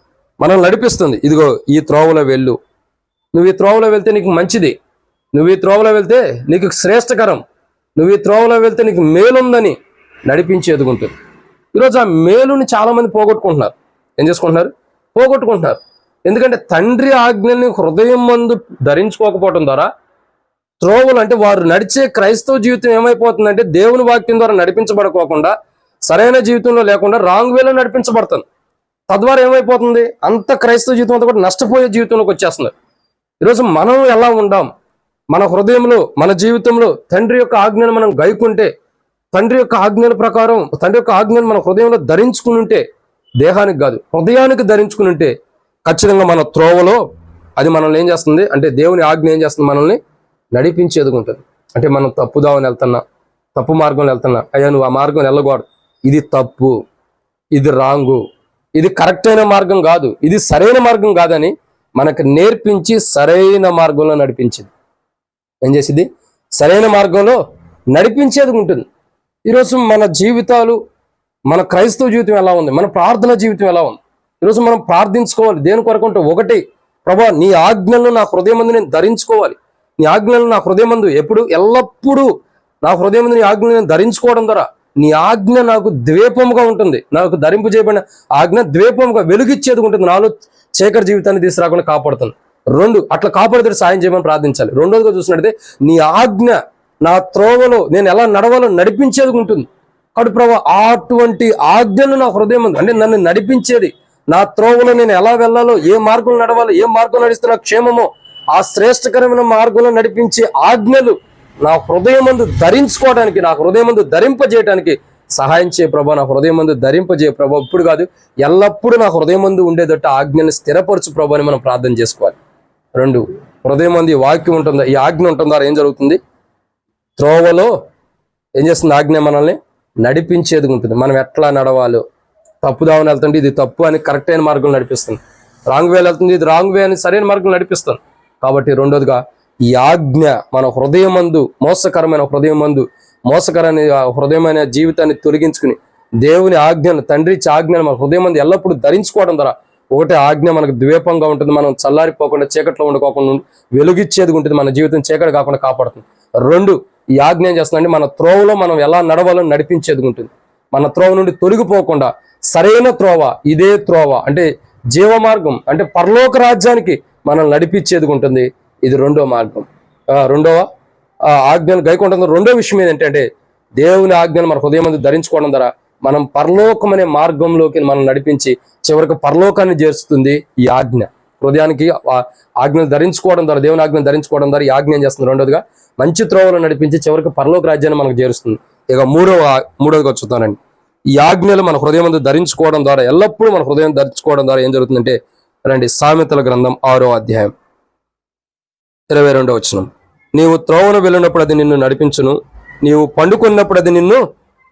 మనల్ని నడిపిస్తుంది. ఇదిగో ఈ త్రోవలో వెళ్ళు, నువ్వు ఈ త్రోవలో వెళ్తే నీకు మంచిది, నువ్వు ఈ త్రోవలో వెళ్తే నీకు శ్రేష్టకరం, నువ్వు ఈ త్రోవలో వెళ్తే నీకు మేలుందని నడిపించి ఎదుగుంటుంది. ఈరోజు ఆ మేలుని చాలామంది పోగొట్టుకుంటున్నారు. ఏం చేసుకుంటున్నారు? పోగొట్టుకుంటున్నారు. ఎందుకంటే తండ్రి ఆజ్ఞల్ని హృదయం మందు ధరించుకోకపోవడం ద్వారా త్రోవలు, అంటే వారు నడిచే క్రైస్తవ జీవితం ఏమైపోతుందంటే, దేవుని వాక్యం ద్వారా నడిపించబడుకోకుండా సరైన జీవితంలో లేకుండా రాంగ్ వేలో నడిపించబడుతుంది. తద్వారా ఏమైపోతుంది? అంత క్రైస్తవ జీవితం అంతా కూడా నష్టపోయే జీవితంలోకి వచ్చేస్తుంది. ఈరోజు మనం ఎలా ఉండాం? మన హృదయంలో, మన జీవితంలో తండ్రి యొక్క ఆజ్ఞను మనం గైకుంటే, తండ్రి యొక్క ఆజ్ఞల ప్రకారం తండ్రి యొక్క ఆజ్ఞను మన హృదయంలో ధరించుకుని ఉంటే, దేహానికి కాదు హృదయానికి ధరించుకుని ఉంటే, ఖచ్చితంగా మన త్రోవలో అది మనల్ని ఏం చేస్తుంది అంటే, దేవుని ఆజ్ఞ ఏం చేస్తుంది? మనల్ని నడిపించేది ఉంటుంది. అంటే మనం తప్పుదావని వెళ్తున్నా, తప్పు మార్గంలో వెళ్తున్నా, అయ్యా నువ్వు ఆ మార్గం వెళ్ళకూడదు, ఇది తప్పు, ఇది రాంగు, ఇది కరెక్ట్ అయిన మార్గం కాదు, ఇది సరైన మార్గం కాదని మనకు నేర్పించి సరైన మార్గంలో నడిపించింది. ఏం చేసింది? సరైన మార్గంలో నడిపించేది ఉంటుంది. ఈరోజు మన జీవితాలు, మన క్రైస్తవ జీవితం ఎలా ఉంది? మన ప్రార్థన జీవితం ఎలా ఉంది? ఈరోజు మనం ప్రార్థించుకోవాలి. దేని కొరకుంటే, ఒకటి, ప్రభా నీ ఆజ్ఞలను నా హృదయమందు నేను ధరించుకోవాలి. నీ ఆజ్ఞలను నా హృదయమందు ఎల్లప్పుడూ నా హృదయమందు నీ ఆజ్ఞలను నేను ధరించుకోవడం ద్వారా నీ ఆజ్ఞ నాకు ద్వీపముగా ఉంటుంది. నాకు ధరింపు చేయబడిన ఆజ్ఞ ద్వీపముగా వెలుగిచ్చేది ఉంటుంది. నాలో చీకటి జీవితాన్ని తీసుకురాకుండా కాపాడుతుంది. 2, అట్లా కాపాడుతూ సాయం చేయమని ప్రార్థించాలి. రెండోదిగా చూసినట్టయితే, నీ ఆజ్ఞ నా త్రోవలో నేను ఎలా నడవాలో నడిపించేది ఉంటుంది. కాబట్టి ప్రభా అటువంటి ఆజ్ఞను నా హృదయమందు, అంటే నన్ను నడిపించేది, నా త్రోవలో నేను ఎలా వెళ్ళాలో, ఏ మార్గంలో నడవాలో, ఏ మార్గం నడిస్తున్నా క్షేమమో ఆ శ్రేష్టకరమైన మార్గంలో నడిపించే ఆజ్ఞలు నా హృదయమందు ధరించుకోవడానికి, నా హృదయమందు ధరింపజేయడానికి సహాయం చేయ ప్రభా. నా హృదయమందు ధరింపజేయ ప్రభా. ఇప్పుడు కాదు, ఎల్లప్పుడూ నా హృదయమందు ఉండేదట్టు ఆజ్ఞని స్థిరపరచు ప్రభా అని మనం ప్రార్థన చేసుకోవాలి. 2, హృదయమందు ఈ వాక్యం ఉంటుందా, ఈ ఆజ్ఞ ఉంటుందా, ఏం జరుగుతుంది? త్రోవలో ఏం చేస్తుంది? ఆజ్ఞ మనల్ని నడిపించేది ఉంటుంది. మనం ఎట్లా నడవాలో, తప్పుదావని వెళ్తుంటే ఇది తప్పు అని కరెక్ట్ అయిన మార్గం నడిపిస్తుంది, రాంగ్ వే వెళ్తుంది ఇది రాంగ్ వే అని సరైన మార్గం నడిపిస్తుంది. కాబట్టి రెండోదిగా ఈ ఆజ్ఞ మన హృదయమందు, మోసకరమైన హృదయమైన జీవితాన్ని తొలగించుకుని దేవుని ఆజ్ఞను, తండ్రి ఆజ్ఞను మన హృదయమందు ఎల్లప్పుడూ ధరించుకోవడం ద్వారా, ఒకటే ఆజ్ఞ మనకు ద్వీపంగా ఉంటుంది. మనం చల్లారిపోకుండా, చీకట్లో ఉండుకోకుండా వెలుగిచ్చేది ఉంటుంది. మన జీవితం చీకటి కాకుండా కాపాడుతుంది. 2, ఈ ఆజ్ఞ ఏం చేస్తుందంటే, మన త్రోవలో మనం ఎలా నడవాలో నడిపించేది ఉంటుంది. మన త్రోవ నుండి తొలగిపోకుండా సరైన త్రోవ, ఇదే త్రోవ అంటే జీవ మార్గం, అంటే పరలోక రాజ్యానికి మనం నడిపించేది ఉంటుంది. ఇది 2వ మార్గం. 2వ ఆజ్ఞను గైకొంటుంది. 2వ విషయం ఏంటంటే, దేవుని ఆజ్ఞను మన హృదయమందు ధరించుకోవడం ద్వారా మనం పరలోకం అనే మార్గంలోకి మనం నడిపించి చివరికి పరలోకాన్ని చేరుస్తుంది ఈ ఆజ్ఞ. హృదయానికి ఆజ్ఞను ధరించుకోవడం ద్వారా, దేవుని ఆజ్ఞను ధరించుకోవడం ద్వారా ఈ ఆజ్ఞ ఏం చేస్తుంది? రెండోదిగా మంచి త్రోవలో నడిపించి చివరికి పరలోక రాజ్యాన్ని మనకు చేరుస్తుంది. ఇక మూడవదిగా వచ్చుతానండి, ఈ ఆజ్ఞలు మన హృదయమందు ధరించుకోవడం ద్వారా, ఎల్లప్పుడూ మన హృదయం ధరించుకోవడం ద్వారా ఏం జరుగుతుందంటే, రండి సామెతల గ్రంథం 6వ అధ్యాయం 22వ వచనం. నీవు త్రోవను వెళ్ళినప్పుడు అది నిన్ను నడిపించును, నీవు పండుకున్నప్పుడు అది నిన్ను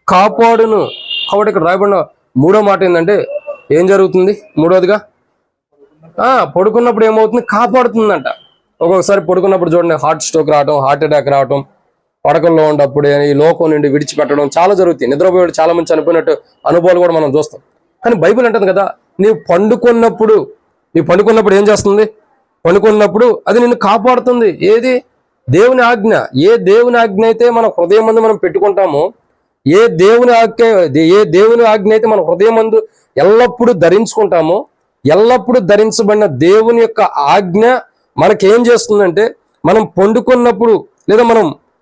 కాపాడును. కాబట్టి ఇక్కడ రాయబడిన 3వ మాట ఏంటంటే, ఏం జరుగుతుంది? మూడవదిగా పడుకున్నప్పుడు ఏమవుతుంది? కాపాడుతుందంట. ఒక్కొక్కసారి పడుకున్నప్పుడు చూడండి, హార్ట్ స్ట్రోక్ రావటం, హార్ట్ అటాక్ రావటం, పడకల్లో ఉన్నప్పుడు ఈ లోకం నుండి విడిచిపెట్టడం చాలా జరుగుతుంది. నిద్రపోయాడు చాలా మంది చనిపోయినట్టు అనుభవాలు కూడా మనం చూస్తాం. కానీ బైబిల్ అంటుంది కదా, నీవు పండుకున్నప్పుడు ఏం చేస్తుంది? పండుకున్నప్పుడు అది నిన్ను కాపాడుతుంది. ఏది? దేవుని ఆజ్ఞ. ఏ దేవుని ఆజ్ఞ అయితే మన హృదయం మందు మనం పెట్టుకుంటామో, ఏ దేవుని ఆజ్ఞ అయితే మన హృదయం మందు ఎల్లప్పుడూ ధరించుకుంటామో, ఎల్లప్పుడూ ధరించబడిన దేవుని యొక్క ఆజ్ఞ మనకేం చేస్తుందంటే, మనం పండుకున్నప్పుడు లేదా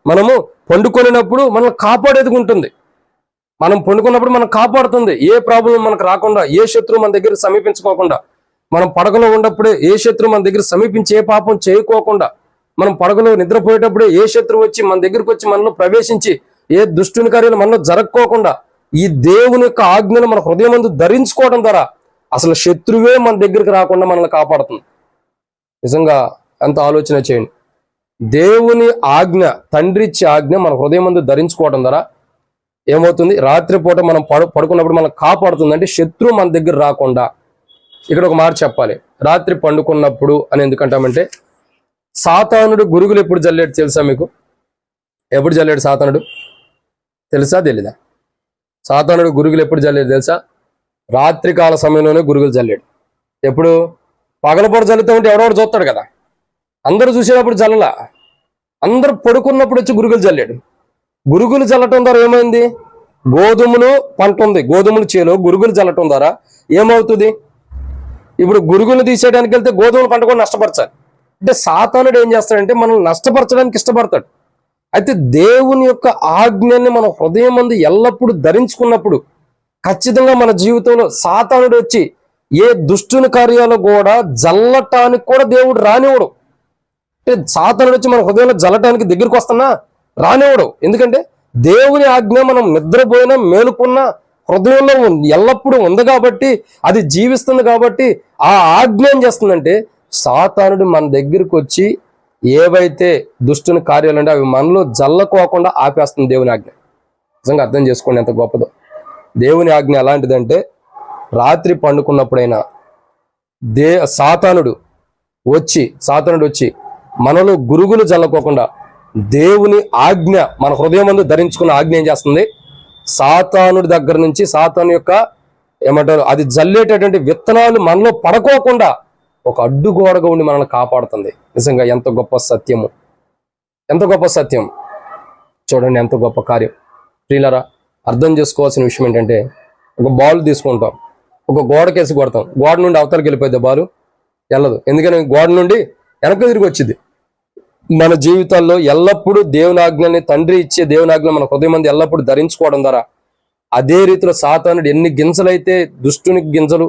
మనము పండుకొనినప్పుడు మనల్ని కాపాడేది ఉంటుంది. మనం పండుకున్నప్పుడు మనం కాపాడుతుంది. ఏ ప్రాబ్లం మనకు రాకుండా, ఏ శత్రువు మన దగ్గర సమీపించుకోకుండా, మనం పడకలో ఉన్నప్పుడే ఏ శత్రువు మన దగ్గర సమీపించి ఏ పాపం చేయకోకుండా, మనం పడకలో నిద్రపోయేటప్పుడే ఏ శత్రువు వచ్చి మన దగ్గరికి వచ్చి మనలో ప్రవేశించి ఏ దుష్టుని కార్యాలు మనలో జరగకోకుండా ఈ దేవుని యొక్క ఆజ్ఞను మన హృదయం ముందు ధరించుకోవడం ద్వారా అసలు శత్రువే మన దగ్గరికి రాకుండా మనల్ని కాపాడుతుంది. నిజంగా ఎంత ఆలోచన చేయండి. దేవుని ఆజ్ఞ, తండ్రి ఇచ్చే ఆజ్ఞ మన హృదయం ముందు ధరించుకోవడం ద్వారా ఏమవుతుంది? రాత్రిపూట మనం పడుకున్నప్పుడు మనం కాపాడుతుంది. అంటే శత్రువు మన దగ్గర రాకుండా. ఇక్కడ ఒక మాట చెప్పాలి, రాత్రి పండుకున్నప్పుడు అని ఎందుకంటామంటే, సాతానుడు గురుగులు ఎప్పుడు జల్లేడు తెలుసా మీకు? ఎప్పుడు జల్లేడు సాతానుడు? తెలుసా తెలీదా? సాతానుడు గురుగులు ఎప్పుడు జల్లేడు తెలుసా? రాత్రికాల సమయంలోనే గురుగులు జల్లేడు. ఎప్పుడు? పగలపూట జల్లుతూ ఉంటే ఎవడెవడు చూస్తాడు కదా, అందరూ చూసేటప్పుడు జల్లలా, అందరూ పడుకున్నప్పుడు వచ్చి గురుగులు జల్లాడు. గురుగులు జల్లటం ద్వారా ఏమైంది? గోధుమలు పంట ఉంది, గోధుమలు చేలో గురుగులు జల్లటం ద్వారా ఏమవుతుంది? ఇప్పుడు గురుగులు తీసేయడానికి వెళ్తే గోధుమల పంట కూడా నష్టపరచాలి. అంటే సాతానుడు ఏం చేస్తాడంటే మనల్ని నష్టపరచడానికి ఇష్టపడతాడు. అయితే దేవుని యొక్క ఆజ్ఞని మన హృదయం మందు ఎల్లప్పుడూ ధరించుకున్నప్పుడు ఖచ్చితంగా మన జీవితంలో సాతానుడు వచ్చి ఏ దుష్టుని కార్యాలు కూడా జల్లటానికి కూడా దేవుడు రానివ్వడు. అంటే సాతానుడు వచ్చి మన హృదయంలో జల్లటానికి దగ్గరికి వస్తున్నా రానివ్వడు. ఎందుకంటే దేవుని ఆజ్ఞ మనం నిద్రపోయినా మేలుకున్నా హృదయంలో ఎల్లప్పుడూ ఉంది కాబట్టి, అది జీవిస్తుంది కాబట్టి, ఆ ఆజ్ఞ ఏం చేస్తుందంటే సాతానుడు మన దగ్గరికి వచ్చి ఏవైతే దుష్టుని కార్యాలు అంటే అవి మనలో జల్లకోకుండా ఆపేస్తుంది దేవుని ఆజ్ఞ. నిజంగా అర్థం చేసుకోండి ఎంత గొప్పదో. దేవుని ఆజ్ఞ ఎలాంటిదంటే, రాత్రి పండుకున్నప్పుడైనా సాతానుడు వచ్చి మనలో గురుగులు జల్లకోకుండా దేవుని ఆజ్ఞ మన హృదయం ముందు ధరించుకున్న ఆజ్ఞ ఏం చేస్తుంది? సాతానుడి దగ్గర నుంచి, సాతాను యొక్క ఏమంటారు అది జల్లేటటువంటి విత్తనాలు మనలో పడకోకుండా ఒక అడ్డుగోడగా ఉండి మనల్ని కాపాడుతుంది. నిజంగా ఎంత గొప్ప సత్యము, ఎంత గొప్ప సత్యం చూడండి, ఎంత గొప్ప కార్యం. ప్రియులారా, అర్థం చేసుకోవాల్సిన విషయం ఏంటంటే, ఒక బాల్ తీసుకుంటాం, ఒక గోడకేసి కొడతాం, గోడ నుండి అవతలకి వెళ్ళిపోద్ది, బాలు వెళ్ళదు. ఎందుకని? గోడ నుండి వెనక్కి తిరిగి వచ్చింది. మన జీవితాల్లో ఎల్లప్పుడూ దేవుని ఆజ్ఞని, తండ్రి ఇచ్చే దేవుని ఆజ్ఞ మన హృదయం మంది ఎల్లప్పుడూ ధరించుకోవడం ద్వారా అదే రీతిలో సాతానుడు ఎన్ని గింజలైతే దుష్టుని గింజలు,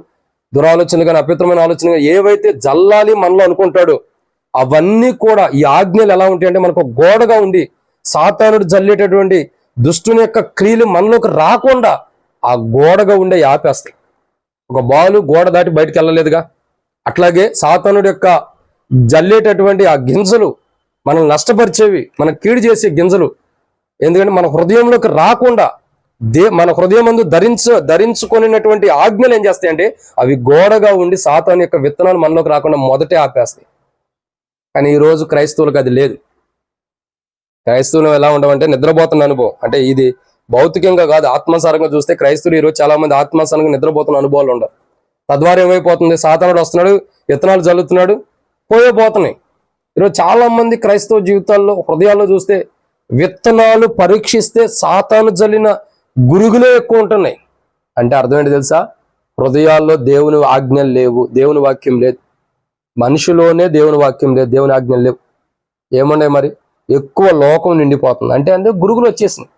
దురాలోచనలు కానీ అపవిత్రమైన ఆలోచనలు ఏవైతే జల్లాలి మనలో అనుకుంటాడో అవన్నీ కూడా ఈ ఆజ్ఞలు ఎలా ఉంటాయంటే మనకు ఒక గోడగా ఉండి సాతానుడు జల్లేటటువంటి దుష్టుని యొక్క క్రియలు మనలోకి రాకుండా ఆ గోడగా ఉండే ఆపేస్తాయి. ఒక బాలు గోడ దాటి బయటకు వెళ్ళలేదుగా, అట్లాగే సాతానుడు యొక్క జల్లేటటువంటి ఆ గింజలు మనల్ని నష్టపరిచేవి, మన కీడు చేసే గింజలు, ఎందుకంటే మన హృదయంలోకి రాకుండా మన హృదయం ముందు ధరించుకునేటువంటి ఆజ్ఞలు ఏం చేస్తాయంటే అవి గోడగా ఉండి సాతాను యొక్క విత్తనాలు మనలోకి రాకుండా మొదటే ఆపేస్తాయి. కానీ ఈ రోజు క్రైస్తవులకు అది లేదు. క్రైస్తవులు ఎలా ఉండవంటే నిద్రపోతున్న అనుభవం. అంటే ఇది భౌతికంగా కాదు, ఆత్మసారంగా చూస్తే క్రైస్తవులు ఈరోజు చాలా మంది ఆత్మసారంగా నిద్రపోతున్న అనుభవాలు ఉండవు. తద్వారా ఏమైపోతుంది? సాతానుడు వస్తున్నాడు, విత్తనాలు జల్లుతున్నాడు, పోతున్నాయి. ఈరోజు చాలా మంది క్రైస్తవ జీవితాల్లో హృదయాల్లో చూస్తే విత్తనాలు పరీక్షిస్తే సాతాను జల్లిన గురుగులే ఎక్కువ ఉంటున్నాయి. అంటే అర్థం ఏంటి తెలుసా? హృదయాల్లో దేవుని ఆజ్ఞలు లేవు, దేవుని వాక్యం లేదు. మనిషిలోనే దేవుని వాక్యం లేదు, దేవుని ఆజ్ఞలు లేవు. ఏమున్నాయి మరి? ఎక్కువ లోకం నిండిపోతుంది. అంటే గురుగులు వచ్చేసినాయి.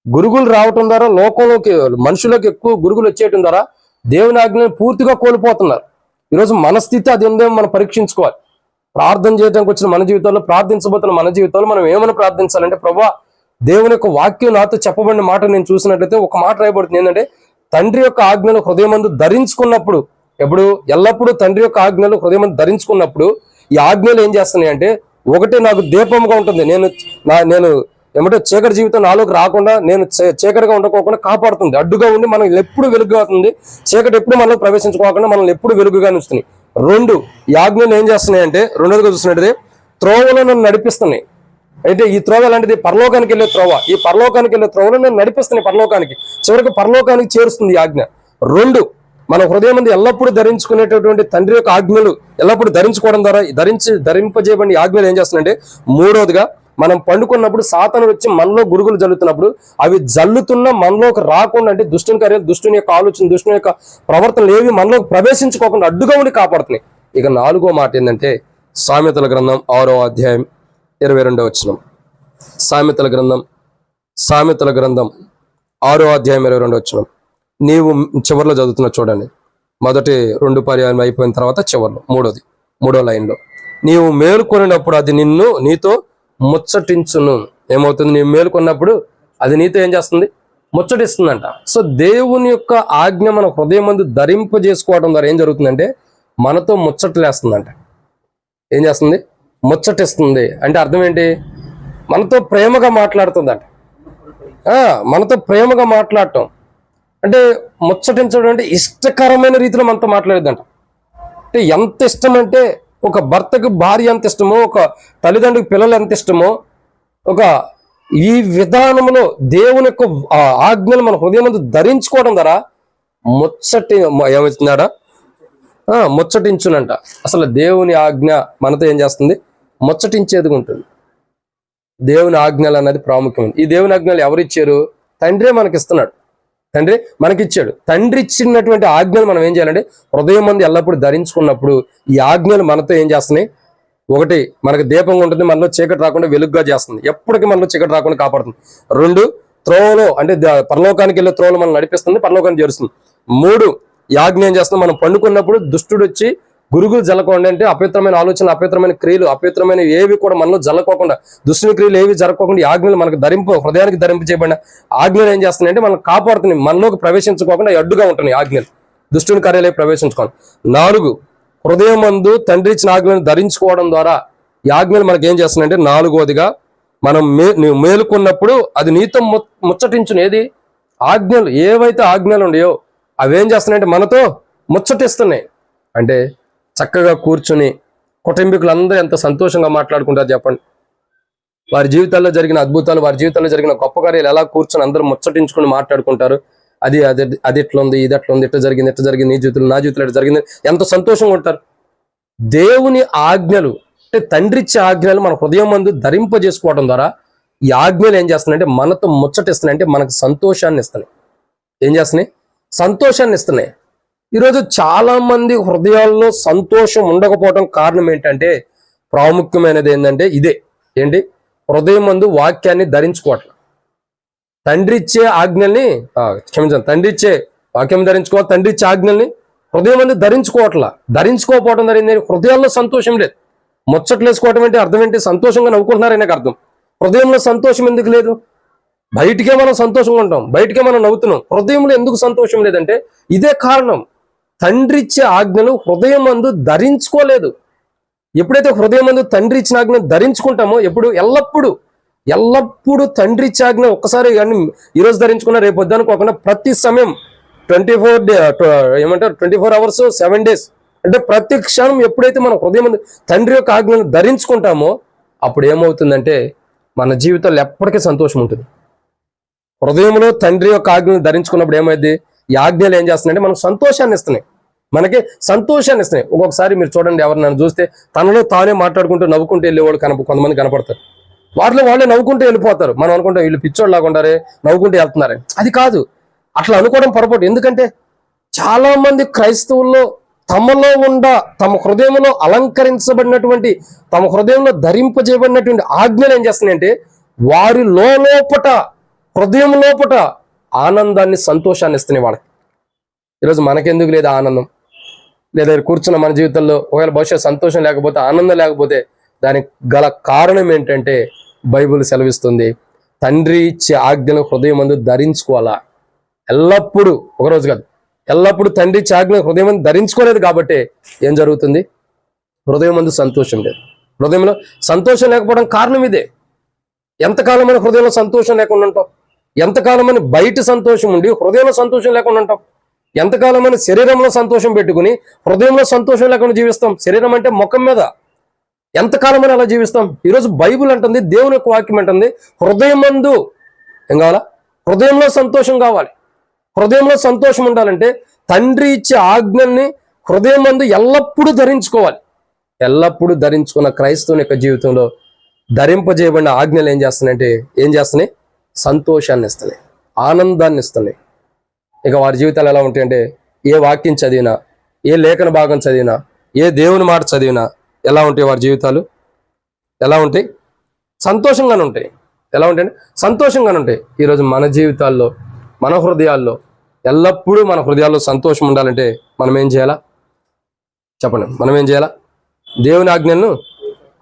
గురుగులు రావటం ద్వారా లోకంలోకి, మనుషులకు ఎక్కువ గురుగులు వచ్చేయటం ద్వారా దేవుని ఆజ్ఞను పూర్తిగా కోల్పోతున్నారు. ఈరోజు మన స్థితి అది ఉందేమో మనం పరీక్షించుకోవాలి. ప్రార్థన చేయడానికి వచ్చిన మన జీవితాల్లో, ప్రార్థించబోతున్న మన జీవితాల్లో మనం ఏమైనా ప్రార్థించాలంటే, ప్రభువా దేవుని యొక్క వాక్యం నాతో చెప్పబడిన మాట నేను చూసినట్లయితే ఒక మాట రాయబడుతుంది ఏంటంటే, తండ్రి యొక్క ఆజ్ఞలు హృదయమందు ధరించుకున్నప్పుడు, ఎల్లప్పుడూ తండ్రి యొక్క ఆజ్ఞలు హృదయమందు ధరించుకున్నప్పుడు ఈ ఆజ్ఞలు ఏం చేస్తున్నాయి అంటే, ఒకటి నాకు దీపంగా ఉంటుంది, నేను ఏమంటే చీకటి జీవితం నాలోకి రాకుండా, నేను చీకటిగా ఉండకోకుండా కాపాడుతుంది, అడ్డుగా ఉండి మనం ఎప్పుడు వెలుగుగా అవుతుంది, చీకటి ఎప్పుడు మనలో ప్రవేశించుకోకుండా మనల్ని ఎప్పుడు వెలుగుగా ఉంచుతుంది. రెండు, ఈ ఆజ్ఞలు ఏం చేస్తున్నాయంటే, రెండోదిగా చూసినట్టు త్రోవలో నన్ను నడిపిస్తున్నాయి. అయితే ఈ త్రోవ లాంటిది పరలోకానికి వెళ్ళే త్రోవ. ఈ పరలోకానికి వెళ్ళే త్రోవలో నన్ను నడిపిస్తున్నాయి పరలోకానికి, చివరికి పరలోకానికి చేరుస్తుంది ఈ ఆజ్ఞ. రెండు, మన హృదయం మంది ఎల్లప్పుడూ ధరించుకునేటటువంటి తండ్రి యొక్క ఆజ్ఞలు ఎల్లప్పుడూ ధరించుకోవడం ద్వారా ధరింపజేయబడిన ఆజ్ఞలు ఏం చేస్తుందంటే, మూడవదిగా మనం పండుకున్నప్పుడు సాతాను వచ్చి మనలో గురుగులు జల్లుతున్నప్పుడు అవి జల్లుతున్న మనలోకి రాకుండా, అంటే దుష్టుని కార్యాలు, దుష్టుని యొక్క ఆలోచన, దుష్టుని యొక్క ప్రవర్తనలు ఏవి మనలోకి ప్రవేశించుకోకుండా అడ్డుగా ఉండి కాపాడుతున్నాయి. ఇక 4వ మాట ఏంటంటే, సామెతల గ్రంథం 6వ అధ్యాయం 22వ వచనం. సామెతల గ్రంథం 6వ అధ్యాయం 22వ వచనం. నీవు చివరిలో చదువుతున్నా చూడండి. మొదటి 2 పర్యాయం అయిపోయిన తర్వాత చివరిలో మూడో లైన్లో, నీవు మేలుకొనినప్పుడు అది నీతో ముచ్చటించును. ఏమవుతుంది? నీవు మేలుకొన్నప్పుడు అది నీతో ఏం చేస్తుంది? ముచ్చటిస్తుందంట. సో దేవుని యొక్క ఆజ్ఞ మన హృదయం మందు ధరింపజేసుకోవడం ద్వారా ఏం jరుగుతుందంటే, మనతో ముచ్చట్లేస్తుందంట. ఏం చేస్తుంది? ముచ్చటిస్తుంది. అంటే అర్థం ఏంటి? మనతో ప్రేమగా మాట్లాడుతుందంట. మనతో ప్రేమగా మాట్లాడటం అంటే, ముచ్చటించడం అంటే ఇష్టకరమైన రీతిలో మనతో మాట్లాడేదంట. అంటే ఎంత ఇష్టం అంటే, ఒక భర్తకు భార్య ఎంత ఇష్టమో, ఒక తల్లిదండ్రులకు పిల్లలు ఎంత ఇష్టమో, ఈ విధానంలో దేవుని యొక్క ఆజ్ఞలు మన హృదయం మందు ధరించుకోవడం ద్వారా ఏమవుతున్నాడా? ముచ్చటించునంట. అసలు దేవుని ఆజ్ఞ మనతో ఏం చేస్తుంది? ముచ్చటించేదిగా ఉంటుంది. దేవుని ఆజ్ఞలు అన్నది ప్రాముఖ్యమైనది. ఈ దేవుని ఆజ్ఞలు ఎవరిచ్చారు? తండ్రే మనకిస్తున్నాడు. తండ్రి మనకిచ్చాడు. తండ్రి ఇచ్చినటువంటి ఆజ్ఞలు మనం ఏం చేయాలంటే, హృదయం మంది ఎల్లప్పుడూ ధరించుకున్నప్పుడు ఈ ఆజ్ఞలు మనతో ఏం చేస్తున్నాయి? ఒకటి, మనకు దీపంగా ఉంటుంది, మనలో చీకటి రాకుండా వెలుగుగా చేస్తుంది, ఎప్పటికీ మనలో చీకటి రాకుండా కాపాడుతుంది. 2, త్రోవలో అంటే పరలోకానికి వెళ్ళే త్రోవలో మనం నడిపిస్తుంది, పరలోకానికి చేరుస్తుంది. 3, ఈ ఆజ్ఞ ఏం చేస్తుంది? మనం పండుకున్నప్పుడు దుష్టుడు వచ్చి గురుగులు జల్లకుండా, అంటే అపవిత్రమైన ఆలోచనలు, అపవిత్రమైన క్రియలు, అపవిత్రమైన ఏవి కూడా మనలో జల్లకోకుండా, దుష్టుని క్రియలు ఏవి జరగకోకుండా ఈ ఆజ్ఞలు మనకు హృదయానికి ధరింపు చేయబడిన ఆజ్ఞలు ఏం చేస్తున్నాయంటే మనం కాపాడుతున్నాయి. మనలోకి ప్రవేశించుకోకుండా అడ్డుగా ఉంటున్నాయి ఆజ్ఞలు, దుష్టుని కార్యాలయం ప్రవేశించుకోండి. 4, హృదయం మందు తండ్రి ఇచ్చిన ఆజ్ఞలను ధరించుకోవడం ద్వారా ఈ ఆజ్ఞలు మనకి ఏం చేస్తున్నాయంటే, 4వదిగా మనం మేలుకున్నప్పుడు అది నీతో ముచ్చటించును. ఏది? ఆజ్ఞలు. ఏవైతే ఆజ్ఞలు ఉన్నాయో అవేం చేస్తున్నాయంటే మనతో ముచ్చటిస్తున్నాయి. అంటే చక్కగా కూర్చుని కుటుంబీకులందరూ ఎంత సంతోషంగా మాట్లాడుకుంటారు చెప్పండి. వారి జీవితాల్లో జరిగిన అద్భుతాలు, వారి జీవితాల్లో జరిగిన గొప్ప కార్యాలు ఎలా కూర్చొని అందరూ ముచ్చటించుకుని మాట్లాడుకుంటారు. అది ఎట్లా ఉంది, ఇది ఎట్లా ఉంది, ఇట్లా జరిగింది, నీ జీవితంలో, నా జీవితంలో ఎట్లా జరిగింది, ఎంత సంతోషంగా ఉంటారు. దేవుని ఆజ్ఞలు అంటే తండ్రి ఇచ్చే ఆజ్ఞలు మన హృదయం మందు ధరింపజేసుకోవడం ద్వారా ఈ ఆజ్ఞలు ఏం చేస్తున్నాయంటే మనతో ముచ్చటిస్తున్నాయి. అంటే మనకు సంతోషాన్ని ఇస్తున్నాయి. ఏం చేస్తున్నాయి? సంతోషాన్ని ఇస్తున్నాయి. ఈరోజు చాలా మంది హృదయాల్లో సంతోషం ఉండకపోవడం కారణం ఏంటంటే, ప్రాముఖ్యమైనది ఏంటంటే ఇదే. ఏంటి? హృదయం మందు వాక్యాన్ని ధరించుకోవట్ల. తండ్రి ఇచ్చే ఆజ్ఞల్ని తండ్రి ఇచ్చే వాక్యం ధరించుకోవాలి, తండ్రి ఇచ్చే ఆజ్ఞల్ని హృదయం మందు ధరించుకోవట్లా. ధరించుకోకపోవడం జరిగింది. హృదయాల్లో సంతోషం లేదు. ముచ్చట్లు వేసుకోవటం అంటే అర్థం ఏంటి? సంతోషంగా నవ్వుకుంటున్నారనే అర్థం. హృదయంలో సంతోషం ఎందుకు లేదు? బయటికే మనం సంతోషంగా ఉంటాం, బయటికే మనం నవ్వుతున్నాం, హృదయంలో ఎందుకు సంతోషం లేదంటే ఇదే కారణం. తండ్రి ఇచ్చే ఆజ్ఞలు హృదయం మందు ధరించుకోలేదు. ఎప్పుడైతే హృదయం మందు తండ్రి ఇచ్చిన ఆజ్ఞను ధరించుకుంటామో, ఎల్లప్పుడూ తండ్రి ఇచ్చే ఆజ్ఞ ఒక్కసారి కానీ ఈరోజు ధరించుకున్నా రేపు వద్దనుకోకుండా ప్రతి సమయం 24 hours 7 days అంటే ప్రతి క్షణం ఎప్పుడైతే మనం హృదయం మందు తండ్రి యొక్క ఆజ్ఞను ధరించుకుంటామో అప్పుడు ఏమవుతుందంటే మన జీవితంలో ఎప్పటికీ సంతోషం ఉంటుంది. హృదయంలో తండ్రి యొక్క ఆజ్ఞను ధరించుకున్నప్పుడు ఏమైంది? ఈ ఆజ్ఞలు ఏం చేస్తున్నాయంటే మనకు సంతోషాన్ని ఇస్తున్నాయి, మనకి సంతోషాన్ని ఇస్తున్నాయి. ఒక్కొక్కసారి మీరు చూడండి, ఎవరు నన్ను చూస్తే తనలో తానే మాట్లాడుకుంటూ నవ్వుకుంటూ వెళ్ళేవాళ్ళు కొంతమంది కనపడతారు. వాటిలో వాళ్ళే నవ్వుకుంటూ వెళ్ళిపోతారు. మనం అనుకుంటాం వీళ్ళు పిచ్చోళ్ళలాగా ఉంటారే, నవ్వుకుంటూ వెళ్తున్నారే. అది కాదు, అట్లా అనుకోవడం పొరపాటు. ఎందుకంటే చాలా మంది క్రైస్తవుల్లో తమలో తమ హృదయంలో అలంకరించబడినటువంటి, తమ హృదయంలో ధరింపజేయబడినటువంటి ఆజ్ఞలు ఏం చేస్తున్నాయంటే వారి లోపట, హృదయం లోపట ఆనందాన్ని, సంతోషాన్ని ఇస్తున్నాయి వాళ్ళకి. ఈరోజు మనకెందుకు లేదు ఆనందం? లేదా కూర్చున్న మన జీవితంలో ఒకవేళ భవిష్యత్ సంతోషం లేకపోతే, ఆనందం లేకపోతే దానికి గల కారణం ఏంటంటే బైబిల్ సెలవిస్తుంది, తండ్రి ఇచ్చే ఆజ్ఞను హృదయం మందు ధరించుకోవాలా. ఎల్లప్పుడూ, ఒకరోజు కాదు, ఎల్లప్పుడూ తండ్రి ఇచ్చే ఆజ్ఞను హృదయం మందు ధరించుకోలేదు కాబట్టి ఏం జరుగుతుంది? హృదయం మందు సంతోషం లేదు. హృదయంలో సంతోషం లేకపోవడం కారణం ఇదే. ఎంతకాలం మన హృదయంలో సంతోషం లేకుండా ఉంటాం? ఎంతకాలం అని బయట సంతోషం ఉండి హృదయంలో సంతోషం లేకుండా ఉంటాం? ఎంతకాలం అని శరీరంలో సంతోషం పెట్టుకుని హృదయంలో సంతోషం లేకుండా జీవిస్తాం? శరీరం అంటే ముఖం మీద. ఎంతకాలం అని అలా జీవిస్తాం? ఈరోజు బైబిల్ అంటుంది, దేవుని యొక్క వాక్యం అంటుంది, హృదయం మందు ఏం కావాలా? హృదయంలో సంతోషం కావాలి. హృదయంలో సంతోషం ఉండాలంటే తండ్రి ఇచ్చే ఆజ్ఞల్ని హృదయం మందు ఎల్లప్పుడూ ధరించుకోవాలి. ఎల్లప్పుడూ ధరించుకున్న క్రైస్తవుని యొక్క జీవితంలో ధరింపజేయబడిన ఆజ్ఞలు ఏం చేస్తున్నాయి? సంతోషాన్ని ఇస్తున్నాయి, ఆనందాన్ని ఇస్తున్నాయి. ఇక వారి జీవితాలు ఎలా ఉంటాయంటే, ఏ వాక్యం చదివినా, ఏ లేఖన భాగం చదివినా, ఏ దేవుని మాట చదివినా ఎలా ఉంటాయి వారి జీవితాలు? ఎలా ఉంటాయి? సంతోషంగానే ఉంటాయి. ఎలా ఉంటాయంటే సంతోషంగానే ఉంటాయి. ఈరోజు మన జీవితాల్లో, మన హృదయాల్లో ఎల్లప్పుడూ మన హృదయాల్లో సంతోషం ఉండాలంటే మనం ఏం చేయాలా? చెప్పండి, మనం ఏం చేయాలా? దేవుని ఆజ్ఞలను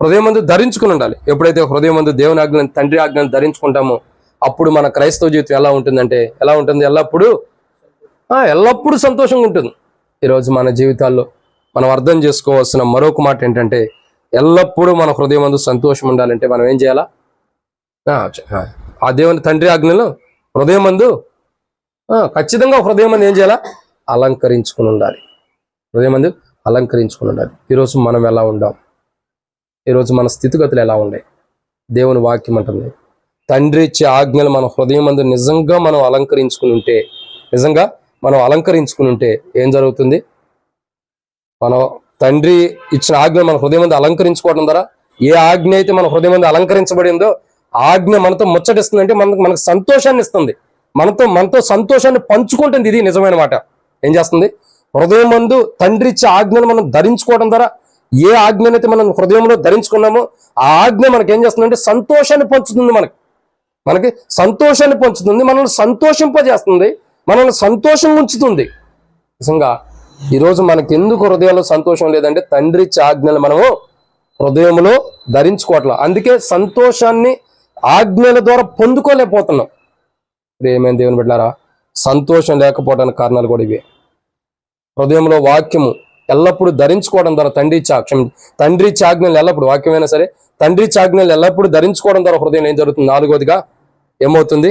హృదయం మందు ధరించుకుని ఉండాలి. ఎప్పుడైతే హృదయం మందు దేవుని ఆజ్ఞలను, తండ్రి ఆజ్ఞలను ధరించుకుంటామో అప్పుడు మన క్రైస్తవ జీవితం ఎలా ఉంటుందంటే, ఎలా ఉంటుంది? ఎల్లప్పుడూ సంతోషంగా ఉంటుంది. ఈరోజు మన జీవితాల్లో మనం అర్థం చేసుకోవాల్సిన మరొక మాట ఏంటంటే, ఎల్లప్పుడూ మన హృదయం మందు సంతోషం ఉండాలంటే మనం ఏం చేయాలా? ఆ దేవుని తండ్రి ఆజ్ఞలు హృదయం మందు ఖచ్చితంగా హృదయం మందు ఏం చేయాలా? అలంకరించుకుని ఉండాలి. హృదయం మందు అలంకరించుకుని ఉండాలి. ఈరోజు మనం ఎలా ఉండాం? ఈరోజు మన స్థితిగతులు ఎలా ఉన్నాయి? దేవుని వాక్యం అంటుంది, తండ్రి ఇచ్చే ఆజ్ఞలు మన హృదయం మందు నిజంగా మనం అలంకరించుకుని ఉంటే ఏం జరుగుతుంది? మనం తండ్రి ఇచ్చిన ఆజ్ఞ మన హృదయం మందు అలంకరించుకోవడం ద్వారా, ఏ ఆజ్ఞ అయితే మన హృదయం మందు అలంకరించబడిందో ఆజ్ఞ మనతో ముచ్చటిస్తుందంటే మనకు సంతోషాన్ని ఇస్తుంది, మనతో సంతోషాన్ని పంచుకుంటుంది. ఇది నిజమైన మాట. ఏం చేస్తుంది? హృదయం మందు తండ్రి ఇచ్చే ఆజ్ఞను మనం ధరించుకోవడం ద్వారా, ఏ ఆజ్ఞనైతే మనం హృదయంలో ధరించుకున్నామో ఆ ఆజ్ఞ మనకి ఏం చేస్తుందంటే సంతోషాన్ని పంచుతుంది. మనకి సంతోషాన్ని పంచుతుంది, మనల్ని సంతోషింపజేస్తుంది, మనల్ని సంతోషంగా ఉంచుతుంది. నిజంగా ఈరోజు మనకి ఎందుకు హృదయంలో సంతోషం లేదంటే, తండ్రి ఇచ్చే ఆజ్ఞలు మనము హృదయంలో ధరించుకోవట్లేదు. అందుకే సంతోషాన్ని ఆజ్ఞల ద్వారా పొందుకోలేకపోతున్నాం. ఏమైంది దేవుని బిడ్డలారా? సంతోషం లేకపోవడానికి కారణాలు కూడా ఇవే. హృదయంలో వాక్యము ఎల్లప్పుడూ ధరించుకోవడం ద్వారా, తండ్రి ఇచ్చే ఆజ్ఞలు ఎల్లప్పుడు, వాక్యమైనా సరే తండ్రి ఇచ్చే ఆజ్ఞలు ఎల్లప్పుడూ ధరించుకోవడం ద్వారా హృదయం ఏం జరుగుతుంది? నాలుగోదిగా ఏమవుతుంది?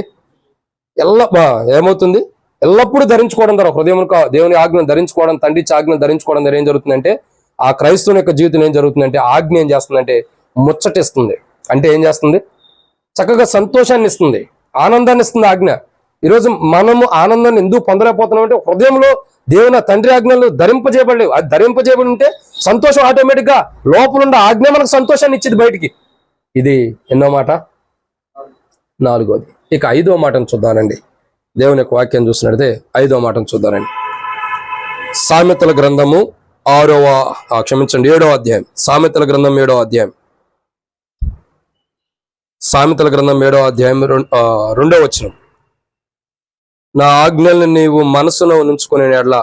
ఎల్లప్పుడూ ధరించుకోవడం ద్వారా, హృదయం దేవుని ఆజ్ఞను ధరించుకోవడం, తండ్రి ఇచ్చే ఆజ్ఞను ధరించుకోవడం ద్వారా ఏం జరుగుతుందంటే, ఆ క్రైస్తవుని యొక్క జీవితం ఏం జరుగుతుందంటే, ఆజ్ఞ ఏం చేస్తుందంటే ముచ్చటిస్తుంది. అంటే ఏం చేస్తుంది? చక్కగా సంతోషాన్ని ఇస్తుంది, ఆనందాన్ని ఇస్తుంది ఆజ్ఞ. ఈరోజు మనము ఆనందాన్ని ఎందుకు పొందలేకపోతున్నాం అంటే, హృదయంలో దేవుని తండ్రి ఆజ్ఞలు ధరింపజేయబడలేవు. అది ధరింపజేయబడి ఉంటే సంతోషం ఆటోమేటిక్ గా లోపలుండే ఆజ్ఞ మనకు సంతోషాన్ని ఇచ్చింది బయటికి. ఇది ఎన్నో మాట? నాలుగోది. ఇక 5వ మాటను చూద్దానండి. దేవుని యొక్క వాక్యం చూసినట్లయితే 5వ మాటను చూద్దానండి. సామెతల గ్రంథము 7వ అధ్యాయం. సామెతల గ్రంథం 7వ అధ్యాయం. సామెతల గ్రంథం 7వ అధ్యాయం 2వ వచనం. నా ఆజ్ఞల్ని నీవు మనసులో ఉంచుకునే ఎడల,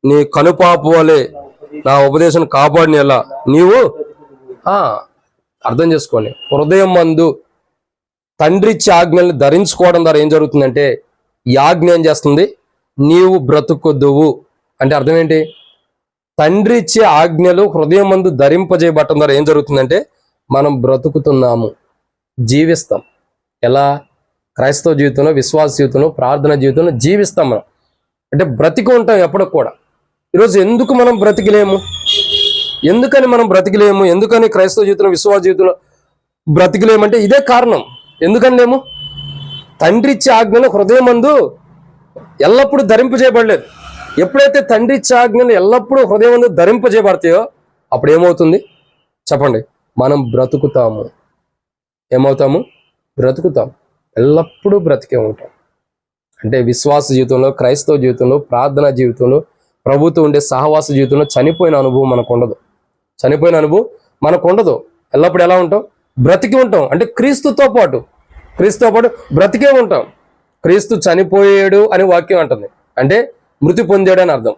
నీ కనుపాపు వలె నా ఉపదేశం కాపాడిన ఎడల నీవు అర్థం చేసుకోండి. హృదయం మందు తండ్రి ఇచ్చే ఆజ్ఞల్ని ధరించుకోవడం ద్వారా ఏం జరుగుతుందంటే, ఈ ఆజ్ఞ ఏం చేస్తుంది? నీవు బ్రతుకుదువు అంటే అర్థం ఏంటి? తండ్రి ఇచ్చే ఆజ్ఞలు హృదయం మందు ధరింపజేయబట్టడం ద్వారా ఏం జరుగుతుందంటే, మనం బ్రతుకుతున్నాము, జీవిస్తాం. ఎలా? క్రైస్తవ జీవితంలో, విశ్వాస జీవితంలో, ప్రార్థన జీవితంలో జీవిస్తాం. మనం అంటే బ్రతికి ఉంటాం ఎప్పటికి కూడా. ఈరోజు ఎందుకు మనం బ్రతికిలేము? ఎందుకని క్రైస్తవ జీవితంలో, విశ్వాస జీవితంలో బ్రతికిలేమంటే ఇదే కారణం. ఎందుకని లేము? తండ్రి ఇచ్చే ఆజ్ఞలు హృదయం మందు ఎల్లప్పుడూ ధరింపజేయబడలేదు. ఎప్పుడైతే తండ్రి ఇచ్చే ఆజ్ఞలు ఎల్లప్పుడూ హృదయం మందు ధరింపజేయబడతాయో అప్పుడు ఏమవుతుంది? చెప్పండి, మనం బ్రతుకుతాము. ఏమవుతాము? బ్రతుకుతాం. ఎల్లప్పుడూ బ్రతికే ఉంటాం. అంటే విశ్వాస జీవితంలో, క్రైస్తవ జీవితంలో, ప్రార్థనా జీవితంలో, ప్రభుతో ఉండే సహవాస జీవితంలో చనిపోయిన అనుభవం మనకు ఉండదు. ఎల్లప్పుడు ఎలా ఉంటాం? బ్రతికి ఉంటాం. అంటే క్రీస్తుతో పాటు బ్రతికే ఉంటాం. క్రీస్తు చనిపోయాడు అని వాక్యం అంటుంది. అంటే మృతి పొందాడు అని అర్థం.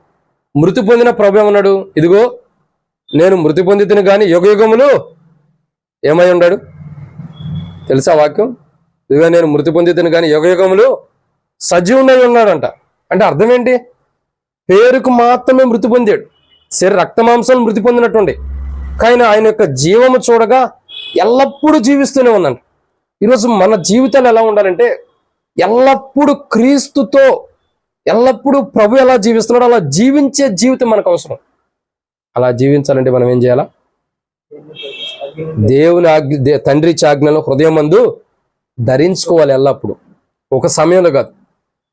మృతి పొందిన ప్రభు ఏమన్నాడు? ఇదిగో నేను మృతి పొందితిని కానీ యుగయుగములు ఏమై ఉన్నాడు తెలుసా వాక్యం? ఇదిగో నేను మృతి పొందితిని కానీ యుగయుగములు సజీవుడై ఉన్నాడంట. అంటే అర్థం ఏంటి? పేరుకు మాత్రమే మృతి పొందాడు, రక్త మాంసాలు మృతి పొందినట్టుండి, కానీ ఆయన యొక్క జీవము చూడగా ఎల్లప్పుడూ జీవిస్తూనే ఉందంట. ఈరోజు మన జీవితాలు ఎలా ఉండాలంటే, ఎల్లప్పుడూ క్రీస్తుతో, ఎల్లప్పుడూ ప్రభు ఎలా జీవిస్తున్నాడో అలా జీవించే జీవితం మనకు అవసరం. అలా జీవించాలంటే మనం ఏం చేయాలా? దేవుని తండ్రి ఇచ్చే ఆజ్ఞలను హృదయం మందు ధరించుకోవాలి ఎల్లప్పుడు. ఒక సమయంలో కాదు.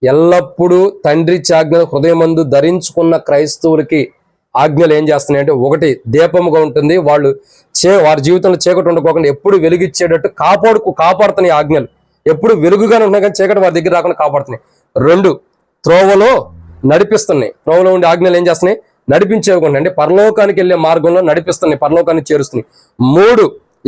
ఎల్లప్పుడూ తండ్రి ఆజ్ఞలు హృదయమందు ధరించుకున్న క్రైస్తవులకి ఆజ్ఞలు ఏం చేస్తున్నాయి అంటే, ఒకటి దీపముగా ఉంటుంది, వాళ్ళు వారి జీవితంలో చీకటి ఉండకోకుండా ఎప్పుడు వెలుగిచ్చేటట్టు కాపాడుతున్నాయి ఆజ్ఞలు. ఎప్పుడు వెలుగుగానే ఉన్నాయి కానీ చీకటి వారి దగ్గర రాకుండా కాపాడుతున్నాయి. 2, త్రోవలో నడిపిస్తున్నాయి. త్రోవలో ఉండే ఆజ్ఞలు ఏం చేస్తున్నాయి? నడిపించేయకుండా అంటే పరలోకానికి వెళ్ళే మార్గంలో నడిపిస్తున్నాయి, పరలోకానికి చేరుస్తున్నాయి. 3,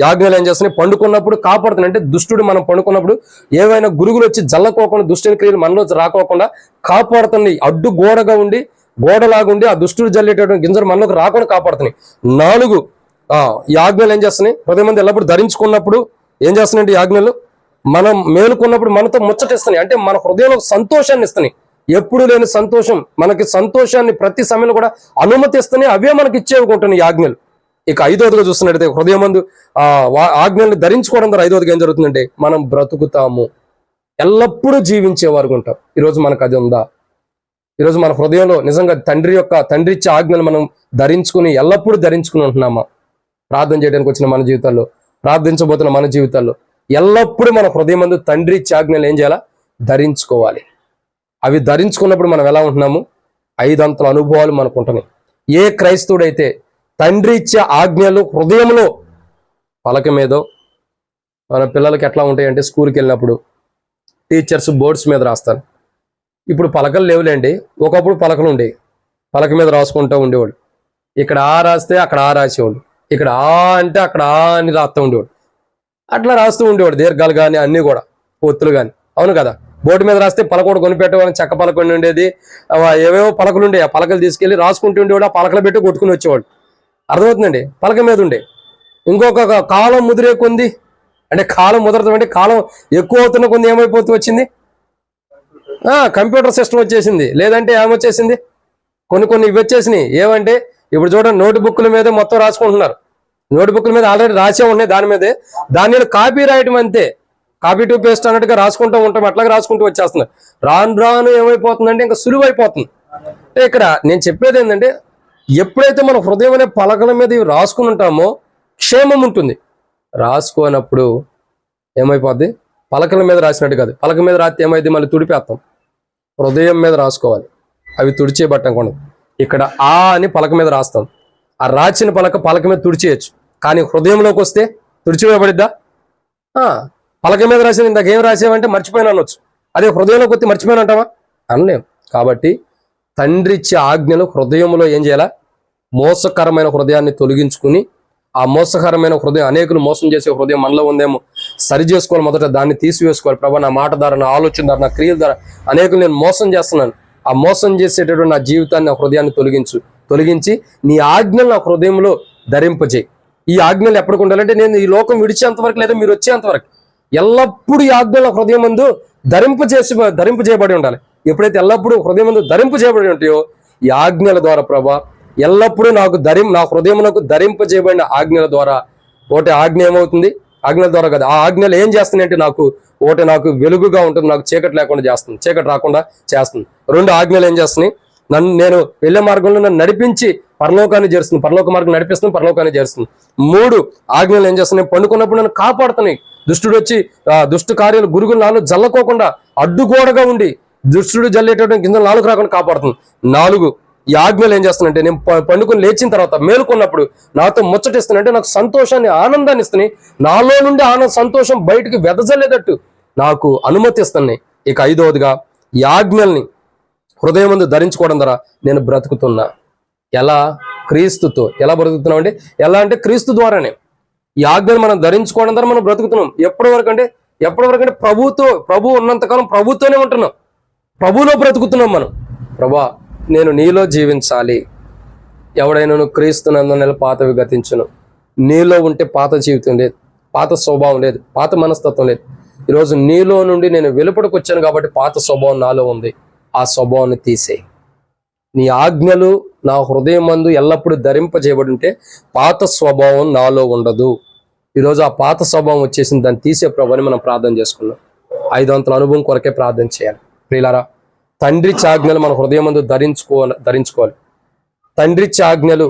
ఆజ్ఞలు ఏం చేస్తున్నాయి? పండుకున్నప్పుడు కాపాడుతున్నాయి. అంటే దుష్టుడు మనం పండుకున్నప్పుడు ఏవైనా గురుగులు వచ్చి జల్లకోకుండా, దుష్టుని క్రియలు మనలో రాకోకుండా కాపాడుతున్నాయి. అడ్డు గోడగా ఉండి, గోడలాగుండి ఆ దుష్టుడు జల్లేటటువంటి గింజలు మనలోకి రాకుండా కాపాడుతున్నాయి. 4, ఈ ఆజ్ఞలు ఏం చేస్తున్నాయి? హృదయం ఎల్లప్పుడు ధరించుకున్నప్పుడు ఏం చేస్తున్నాయి? ఈ ఆజ్ఞలు మనం మేలుకున్నప్పుడు మనతో ముచ్చటిస్తున్నాయి. అంటే మన హృదయంలో సంతోషాన్ని ఇస్తున్నాయి. ఎప్పుడు లేని సంతోషం, మనకి సంతోషాన్ని ప్రతి సమయంలో కూడా అనుమతిస్తున్నాయి. అవే మనకి ఇచ్చేవుకుంటున్నాయి ఈ ఆజ్ఞలు. ఇక 5వదిగా చూస్తున్నట్టయితే, హృదయమందు ఆజ్ఞల్ని ధరించుకోవడం ద్వారా 5వదిగా ఏం జరుగుతుందంటే, మనం బ్రతుకుతాము, ఎల్లప్పుడూ జీవించేవారు ఉంటాం. ఈరోజు మనకు అది ఉందా? ఈరోజు మన హృదయంలో నిజంగా తండ్రి ఇచ్చే ఆజ్ఞలు మనం ధరించుకుని ఎల్లప్పుడూ ధరించుకుని ఉంటున్నామా? ప్రార్థన చేయడానికి వచ్చిన మన జీవితాల్లో, ప్రార్థించబోతున్న మన జీవితాల్లో ఎల్లప్పుడూ మన హృదయమందు తండ్రి ఇచ్చే ఆజ్ఞలు ఏం చేయాలా? ధరించుకోవాలి. అవి ధరించుకున్నప్పుడు మనం ఎలా ఉంటున్నాము? 5 అంతల అనుభవాలు మనకు ఉంటున్నాయి. ఏ క్రైస్తవుడైతే తండ్రి ఇచ్చే ఆజ్ఞలు హృదయంలో, పలక మీదో, మన పిల్లలకి ఎట్లా ఉంటాయంటే స్కూల్కి వెళ్ళినప్పుడు టీచర్స్ బోర్డ్స్ మీద రాస్తారు. ఇప్పుడు పలకలు లేవులేండి, ఒకప్పుడు పలకలు ఉండేవి. పలక మీద రాసుకుంటూ ఉండేవాడు. ఇక్కడ ఆ రాస్తే అక్కడ ఆ రాసేవాడు, ఇక్కడ ఆ అంటే అక్కడ ఆ అని రాస్తూ ఉండేవాడు. అట్లా రాస్తూ ఉండేవాడు, దీర్ఘాలు కానీ అన్నీ కూడా, ఒత్తులు కానీ. అవును కదా? బోర్డు మీద రాస్తే పలకోడు కొనిపెట్టేవాడిని, చెక్క పలకొని ఉండేది, ఏవేవో పలకలు ఉండేవి. ఆ పలకలు తీసుకెళ్లి రాసుకుంటూ ఉండేవాడు, ఆ పలకలు పెట్టి కొట్టుకుని వచ్చేవాడు. అర్థమవుతుందండి? పలక మీద ఉండే. ఇంకొక కాలం ముదిరే కొంది, అంటే కాలం ముదరతం అంటే కాలం ఎక్కువ అవుతున్న కొంది ఏమైపోతూ వచ్చింది? కంప్యూటర్ సిస్టమ్ వచ్చేసింది. లేదంటే ఏమొచ్చేసింది? కొన్ని ఇవి వచ్చేసినాయి. ఏమంటే ఇప్పుడు చూడండి, నోట్ బుక్ల మీద మొత్తం రాసుకుంటున్నారు. నోట్ బుక్ల మీద ఆల్రెడీ రాసే ఉన్నాయి, దాని మీదే దాని కాపీ రాయటం అంతే. కాపీ టు పేస్ట్ అన్నట్టుగా రాసుకుంటూ ఉంటాం, అట్లాగే రాసుకుంటూ వచ్చేస్తున్నారు. రాను ఏమైపోతుందంటే ఇంకా సులువు అయిపోతుంది. ఇక్కడ నేను చెప్పేది ఏంటంటే, ఎప్పుడైతే మన హృదయం అనే పలకల మీద ఇవి రాసుకుని ఉంటామో క్షేమం ఉంటుంది. రాసుకోనప్పుడు ఏమైపోద్ది? పలకల మీద రాసినట్టు కాదు. పలక మీద రాస్తే ఏమైంది? మళ్ళీ తుడిపేస్తాం. హృదయం మీద రాసుకోవాలి, అవి తుడిచే బట్టం. ఇక్కడ ఆ అని పలక మీద రాస్తాం. ఆ రాచిన పలక మీద తుడిచేయచ్చు. కానీ హృదయంలోకి వస్తే తుడిచివేయబడిద్దా? పలక మీద రాసిన ఇందాక ఏం రాసేవంటే మర్చిపోయినా అనొచ్చు. అదే హృదయంలోకి వస్తే మర్చిపోయిన అంటావా? అనలేం. కాబట్టి తండ్రి ఇచ్చే ఆజ్ఞలు హృదయంలో ఏం చేయాలా? మోసకరమైన హృదయాన్ని తొలగించుకుని, ఆ మోసకరమైన హృదయం, అనేకులు మోసం చేసే హృదయం మనలో ఉందేమో సరి చేసుకోవాలి. మొదట దాన్ని తీసివేసుకోవాలి. ప్రభా, నా మాట ద్వారా, నా ఆలోచన ద్వారా, నా క్రియల ద్వారా అనేకులు నేను మోసం చేస్తున్నాను. ఆ మోసం చేసేటటువంటి నా జీవితాన్ని, నా హృదయాన్ని తొలగించి నీ ఆజ్ఞలు నా హృదయంలో ధరింపజేయి. ఈ ఆజ్ఞలు ఎప్పటికి ఉండాలంటే, నేను ఈ లోకం విడిచేంత వరకు లేదా మీరు వచ్చేంత వరకు ఎల్లప్పుడూ ఈ ఆజ్ఞల హృదయం ముందు ధరింపజేయబడి ఉండాలి. ఎప్పుడైతే ఎల్లప్పుడూ హృదయం ముందు ధరింపజేయబడి ఉంటాయో, ఈ ఆజ్ఞల ద్వారా ప్రభా ఎల్లప్పుడూ నా హృదయమునకు ధరింపజేయబడిన ఆజ్ఞల ద్వారా, ఒకటి ఆజ్ఞ ఏమవుతుంది? ఆజ్ఞల ద్వారా కదా, ఆ ఆజ్ఞలు ఏం చేస్తున్నాయంటే నాకు వెలుగుగా ఉంటుంది, నాకు చీకటి లేకుండా చేస్తుంది, చీకటి రాకుండా చేస్తుంది. 2 ఆజ్ఞలు ఏం చేస్తున్నాయి? నేను వెళ్ళే మార్గంలో నన్ను నడిపించి పరలోకాన్ని చేరుస్తుంది, పరలోక మార్గం నడిపిస్తుంది, పరలోకాన్ని చేరుస్తుంది. 3 ఆజ్ఞలు ఏం చేస్తున్నాయి? పండుకున్నప్పుడు నన్ను కాపాడుతున్నాయి. దుష్టుడు వచ్చి దుష్టు కార్యాలు గురుగులు నాలో జల్లకోకుండా, అడ్డుగోడగా ఉండి దుష్టుడు జల్లేటటువంటి గింజలు నాలుగు రాకుండా కాపాడుతుంది. 4 ఈ ఆజ్ఞలు ఏం చేస్తున్నాయంటే, నేను పండుకొని లేచిన తర్వాత మేలుకున్నప్పుడు నాతో ముచ్చటిస్తున్నాయంటే నాకు సంతోషాన్ని, ఆనందాన్ని ఇస్తున్నాయి. నాలో నుండి సంతోషం బయటికి వెదజల్లేటట్టు నాకు అనుమతిస్తున్నాయి. ఇక 5వదిగా ఈ ఆజ్ఞల్ని హృదయం ముందు ధరించుకోవడం ద్వారా నేను బ్రతుకుతున్నా. ఎలా? క్రీస్తుతో. ఎలా బ్రతుకుతున్నాం అంటే, ఎలా అంటే క్రీస్తు ద్వారానే. ఈ ఆజ్ఞలు మనం ధరించుకోవడం ద్వారా మనం బ్రతుకుతున్నాం. ఎప్పటి వరకు అంటే ప్రభు ఉన్నంతకాలం ప్రభుతోనే ఉంటున్నాం, ప్రభులో బ్రతుకుతున్నాం మనం. ప్రభా, నేను నీలో జీవించాలి. ఎవడైనా క్రీస్తునందున పాతవి గతించును. నీలో ఉంటే పాత జీవితం లేదు, పాత స్వభావం లేదు, పాత మనస్తత్వం లేదు. ఈరోజు నీలో నుండి నేను వెలుపడికి వచ్చాను కాబట్టి పాత స్వభావం నాలో ఉంది. ఆ స్వభావాన్ని తీసేయి. నీ ఆజ్ఞలు నా హృదయం మందు ఎల్లప్పుడూ ధరింపజేయబడి ఉంటే పాత స్వభావం నాలో ఉండదు. ఈరోజు ఆ పాత స్వభావం వచ్చేసింది, దాన్ని తీసే ప్రభుని మనం ప్రార్థన చేసుకున్నాం. 5 అంతల అనుభవం కొరకే ప్రార్థన చేయాలి. ప్రియులారా, తండ్రి ఆజ్ఞలు మన హృదయం మందు ధరించుకోవాలి. తండ్రి ఆజ్ఞలు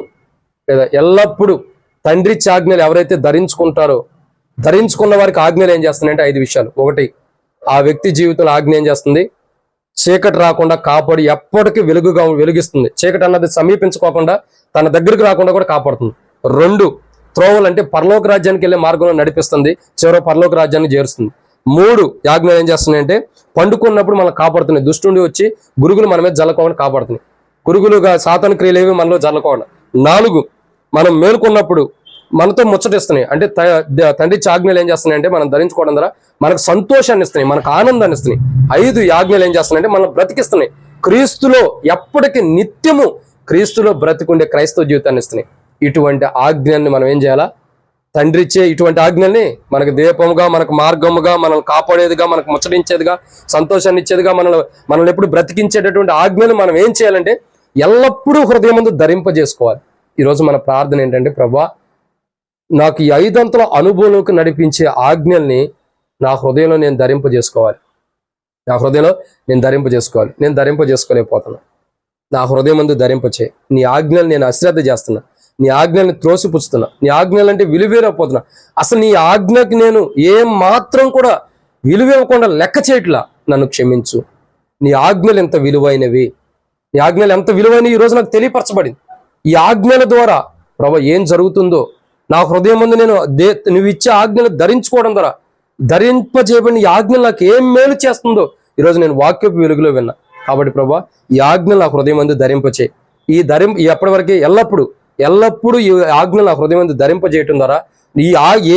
లేదా ఎల్లప్పుడూ తండ్రి ఆజ్ఞలు ఎవరైతే ధరించుకుంటారో, ధరించుకున్న వారికి ఆజ్ఞలు ఏం చేస్తున్నాయంటే 5 విషయాలు. 1, ఆ వ్యక్తి జీవితంలో ఆజ్ఞ ఏం చేస్తుంది? చీకటి రాకుండా కాపాడి ఎప్పటికీ వెలుగిస్తుంది. చీకటి అన్నది సమీపించుకోకుండా తన దగ్గరికి రాకుండా కూడా కాపాడుతుంది. 2 త్రోవలు అంటే పరలోక రాజ్యానికి వెళ్ళే మార్గంలో నడిపిస్తుంది, చివరి పరలోక రాజ్యాన్ని చేరుస్తుంది. 3 ఆజ్ఞలు ఏం చేస్తున్నాయంటే పండుకున్నప్పుడు మనం కాపాడుతున్నాయి. దుష్టుడి వచ్చి గురుగులు మన మీద జల్లకోకుండా కాపాడుతున్నాయి. గురుగులుగా సాతాను క్రియలు ఏవి మనలో జల్లకోకుండా. 4 మనం మేలుకున్నప్పుడు మనతో ముచ్చటిస్తున్నాయి. అంటే తండ్రి ఆజ్ఞలు ఏం చేస్తున్నాయంటే మనం ధరించుకోవడం ద్వారా మనకు సంతోషాన్ని ఇస్తున్నాయి, మనకు ఆనందాన్ని ఇస్తున్నాయి. 5 ఆజ్ఞలు ఏం చేస్తున్నాయంటే మనం బ్రతికిస్తున్నాయి. క్రీస్తులో ఎప్పటికీ నిత్యము క్రీస్తులో బ్రతికుండే క్రైస్తవ జీవితాన్ని ఇస్తున్నాయి. ఇటువంటి ఆజ్ఞల్ని మనం ఏం చేయాలా? తండ్రి ఇచ్చే ఇటువంటి ఆజ్ఞల్ని మనకు దీపముగా, మనకు మార్గముగా, మనల్ని కాపాడేదిగా, మనకు ముచ్చటించేదిగా, సంతోషాన్ని ఇచ్చేదిగా, మనల్ని ఎప్పుడు బ్రతికించేటటువంటి ఆజ్ఞలు మనం ఏం చేయాలంటే ఎల్లప్పుడూ హృదయం ముందు ధరింపజేసుకోవాలి. ఈరోజు మన ప్రార్థన ఏంటంటే, ప్రభువా నాకు ఈ 5 అంతల అనుభవంలోకి నడిపించే ఆజ్ఞల్ని నా హృదయంలో నేను ధరింపజేసుకోవాలి. నేను ధరింపజేసుకోలేకపోతున్నా. నా హృదయం ముందు ధరింపచే. నీ ఆజ్ఞలు నేను అశ్రద్ధ చేస్తున్నా, నీ ఆజ్ఞల్ని త్రోసిపుచ్చుతున్నా, నీ ఆజ్ఞలు అంటే విలువేరపోతున్నా. అసలు నీ ఆజ్ఞకి నేను ఏం మాత్రం కూడా విలువివ్వకుండా లెక్క చేయట్లా. నన్ను క్షమించు. నీ ఆజ్ఞలు ఎంత విలువైనవి, నీ ఆజ్ఞలు ఎంత విలువైనవి ఈరోజు నాకు తెలియపరచబడింది. ఈ ఆజ్ఞల ద్వారా ప్రభు ఏం జరుగుతుందో నా హృదయం ముందు నేను నువ్వు ఇచ్చే ఆజ్ఞలు ధరించుకోవడం ద్వారా, ధరింపజేయబడిన ఈ ఆజ్ఞలు నాకు ఏం మేలు చేస్తుందో ఈరోజు నేను వాక్యపు వెలుగులో విన్నా. కాబట్టి ప్రభా ఈ ఆజ్ఞలు నా హృదయం ముందు ధరింపచే. ఎప్పటి వరకు ఎల్లప్పుడూ ఈ ఆజ్ఞలు నా హృదయం ముందు ధరింపజేయటం ద్వారా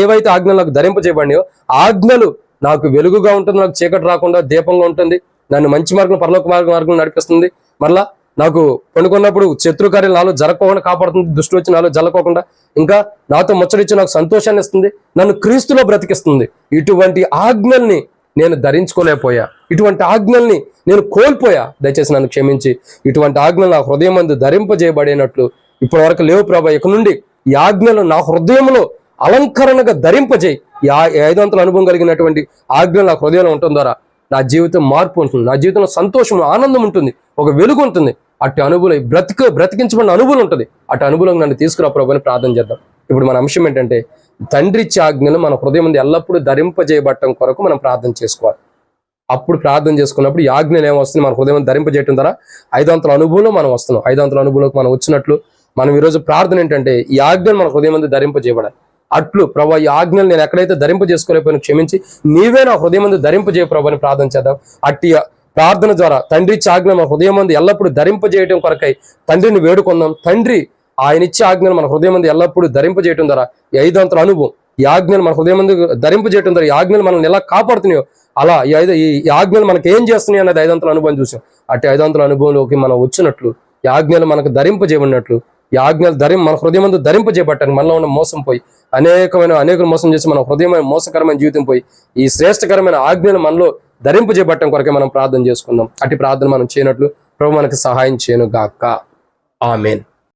ఏవైతే ఆజ్ఞలు నాకు ధరింపజేయబడినాయో ఆజ్ఞలు నాకు వెలుగుగా ఉంటుంది, నాకు చీకటి రాకుండా దీపంగా ఉంటుంది, నన్ను మంచి మార్గం, పరలోక మార్గం నడిపిస్తుంది. మరలా నాకు పండుకున్నప్పుడు శత్రుకార్యాలు నాలో జరగకుండా కాపాడుతుంది, దుష్టులు వచ్చి నాలో జరగకోకుండా, ఇంకా నాతో ముచ్చటించి నాకు సంతోషాన్ని ఇస్తుంది, నన్ను క్రీస్తులో బ్రతికిస్తుంది. ఇటువంటి ఆజ్ఞల్ని నేను ధరించుకోలేకపోయా, ఇటువంటి ఆజ్ఞల్ని నేను కోల్పోయా. దయచేసి నన్ను క్షమించి ఇటువంటి ఆజ్ఞలు నా హృదయం మందు ధరింపజేయబడినట్లు ఇప్పటి వరకు లేవు ప్రభా. ఇక నుండి ఈ ఆజ్ఞలు నా హృదయంలో అలంకరణగా ధరింపజేయి. ఈ 5 అంతల అనుభవం కలిగినటువంటి ఆజ్ఞలు నా హృదయంలో ఉండటం ద్వారా నా జీవితం మార్పు ఉంటుంది, నా జీవితంలో సంతోషం, ఆనందం ఉంటుంది, ఒక వెలుగు ఉంటుంది. అటు అనుభవం బ్రతికించబడిన అనుభవం ఉంటుంది. అటు అనుభవం నన్ను తీసుకురా ప్రభు అని ప్రార్థన చేద్దాం. ఇప్పుడు మన అంశం ఏంటంటే తండ్రి ఇచ్చే ఆజ్ఞలు మన హృదయం ముందు ఎల్లప్పుడూ ధరింపజేయబట్టడం కొరకు మనం ప్రార్థన చేసుకోవాలి. అప్పుడు ప్రార్థన చేసుకున్నప్పుడు ఈ ఆజ్ఞలు ఏమొస్తుంది? మన హృదయం ధరింపజేయటం ద్వారా 5 అంతల అనుభవంలో మనం వస్తున్నాం. 5 అంతల అనుభవంలోకి మనం వచ్చినట్లు మనం ఈరోజు ప్రార్థన ఏంటంటే ఈ ఆజ్ఞలు మన హృదయం ముందు ధరింపజేయబడాలి. అట్లు ప్రభా ఈ ఆజ్ఞలు నేను ఎక్కడైతే ధరింపజేసుకోలేకపోయినా క్షమించి నీవే నా హృదయం ముందు ధరింపజేయ ప్రభు అని ప్రార్థన చేద్దాం. అట్టి ప్రార్థన ద్వారా తండ్రి ఇచ్చే ఆజ్ఞలు మన హృదయం ముందు ఎల్లప్పుడూ ధరింపజేయటం కొరకై తండ్రిని వేడుకుందాం. తండ్రి ఆయన ఇచ్చే ఆజ్ఞలు మన హృదయం ముందు ఎల్లప్పుడూ ధరింపజేయటం ద్వారా 5 అంతల అనుభవం, ఈ ఆజ్ఞలు మన హృదయం ముందు ధరింపజేయటం ద్వారా ఈ ఆజ్ఞలు మనల్ని ఎలా కాపాడుతున్నాయో అలా ఈ ఆజ్ఞలు మనకి ఏం చేస్తున్నాయి అనేది 5 అంతల అనుభవం చూసాం. అట్టి 5 అంతల అనుభవంలోకి మనం వచ్చినట్లు, ఈ ఆజ్ఞలు మనకు ధరింపజేయబడినట్లు, ఈ ఆజ్ఞలు మన హృదయం ముందు ధరింపజేయబట్టానికి మనలో ఉన్న మోసం పోయి అనేక మోసం చేసి మన హృదయమైన మోసకరమైన జీవితం పోయి ఈ శ్రేష్టకరమైన ఆజ్ఞలు మనలో ధరింపజేయబట్టడం కొరకే మనం ప్రార్థన చేసుకుందాం. అట్టి ప్రార్థన మనం చేయనట్లు ప్రభు మనకు సహాయం చేయను గాక. ఆమేన్.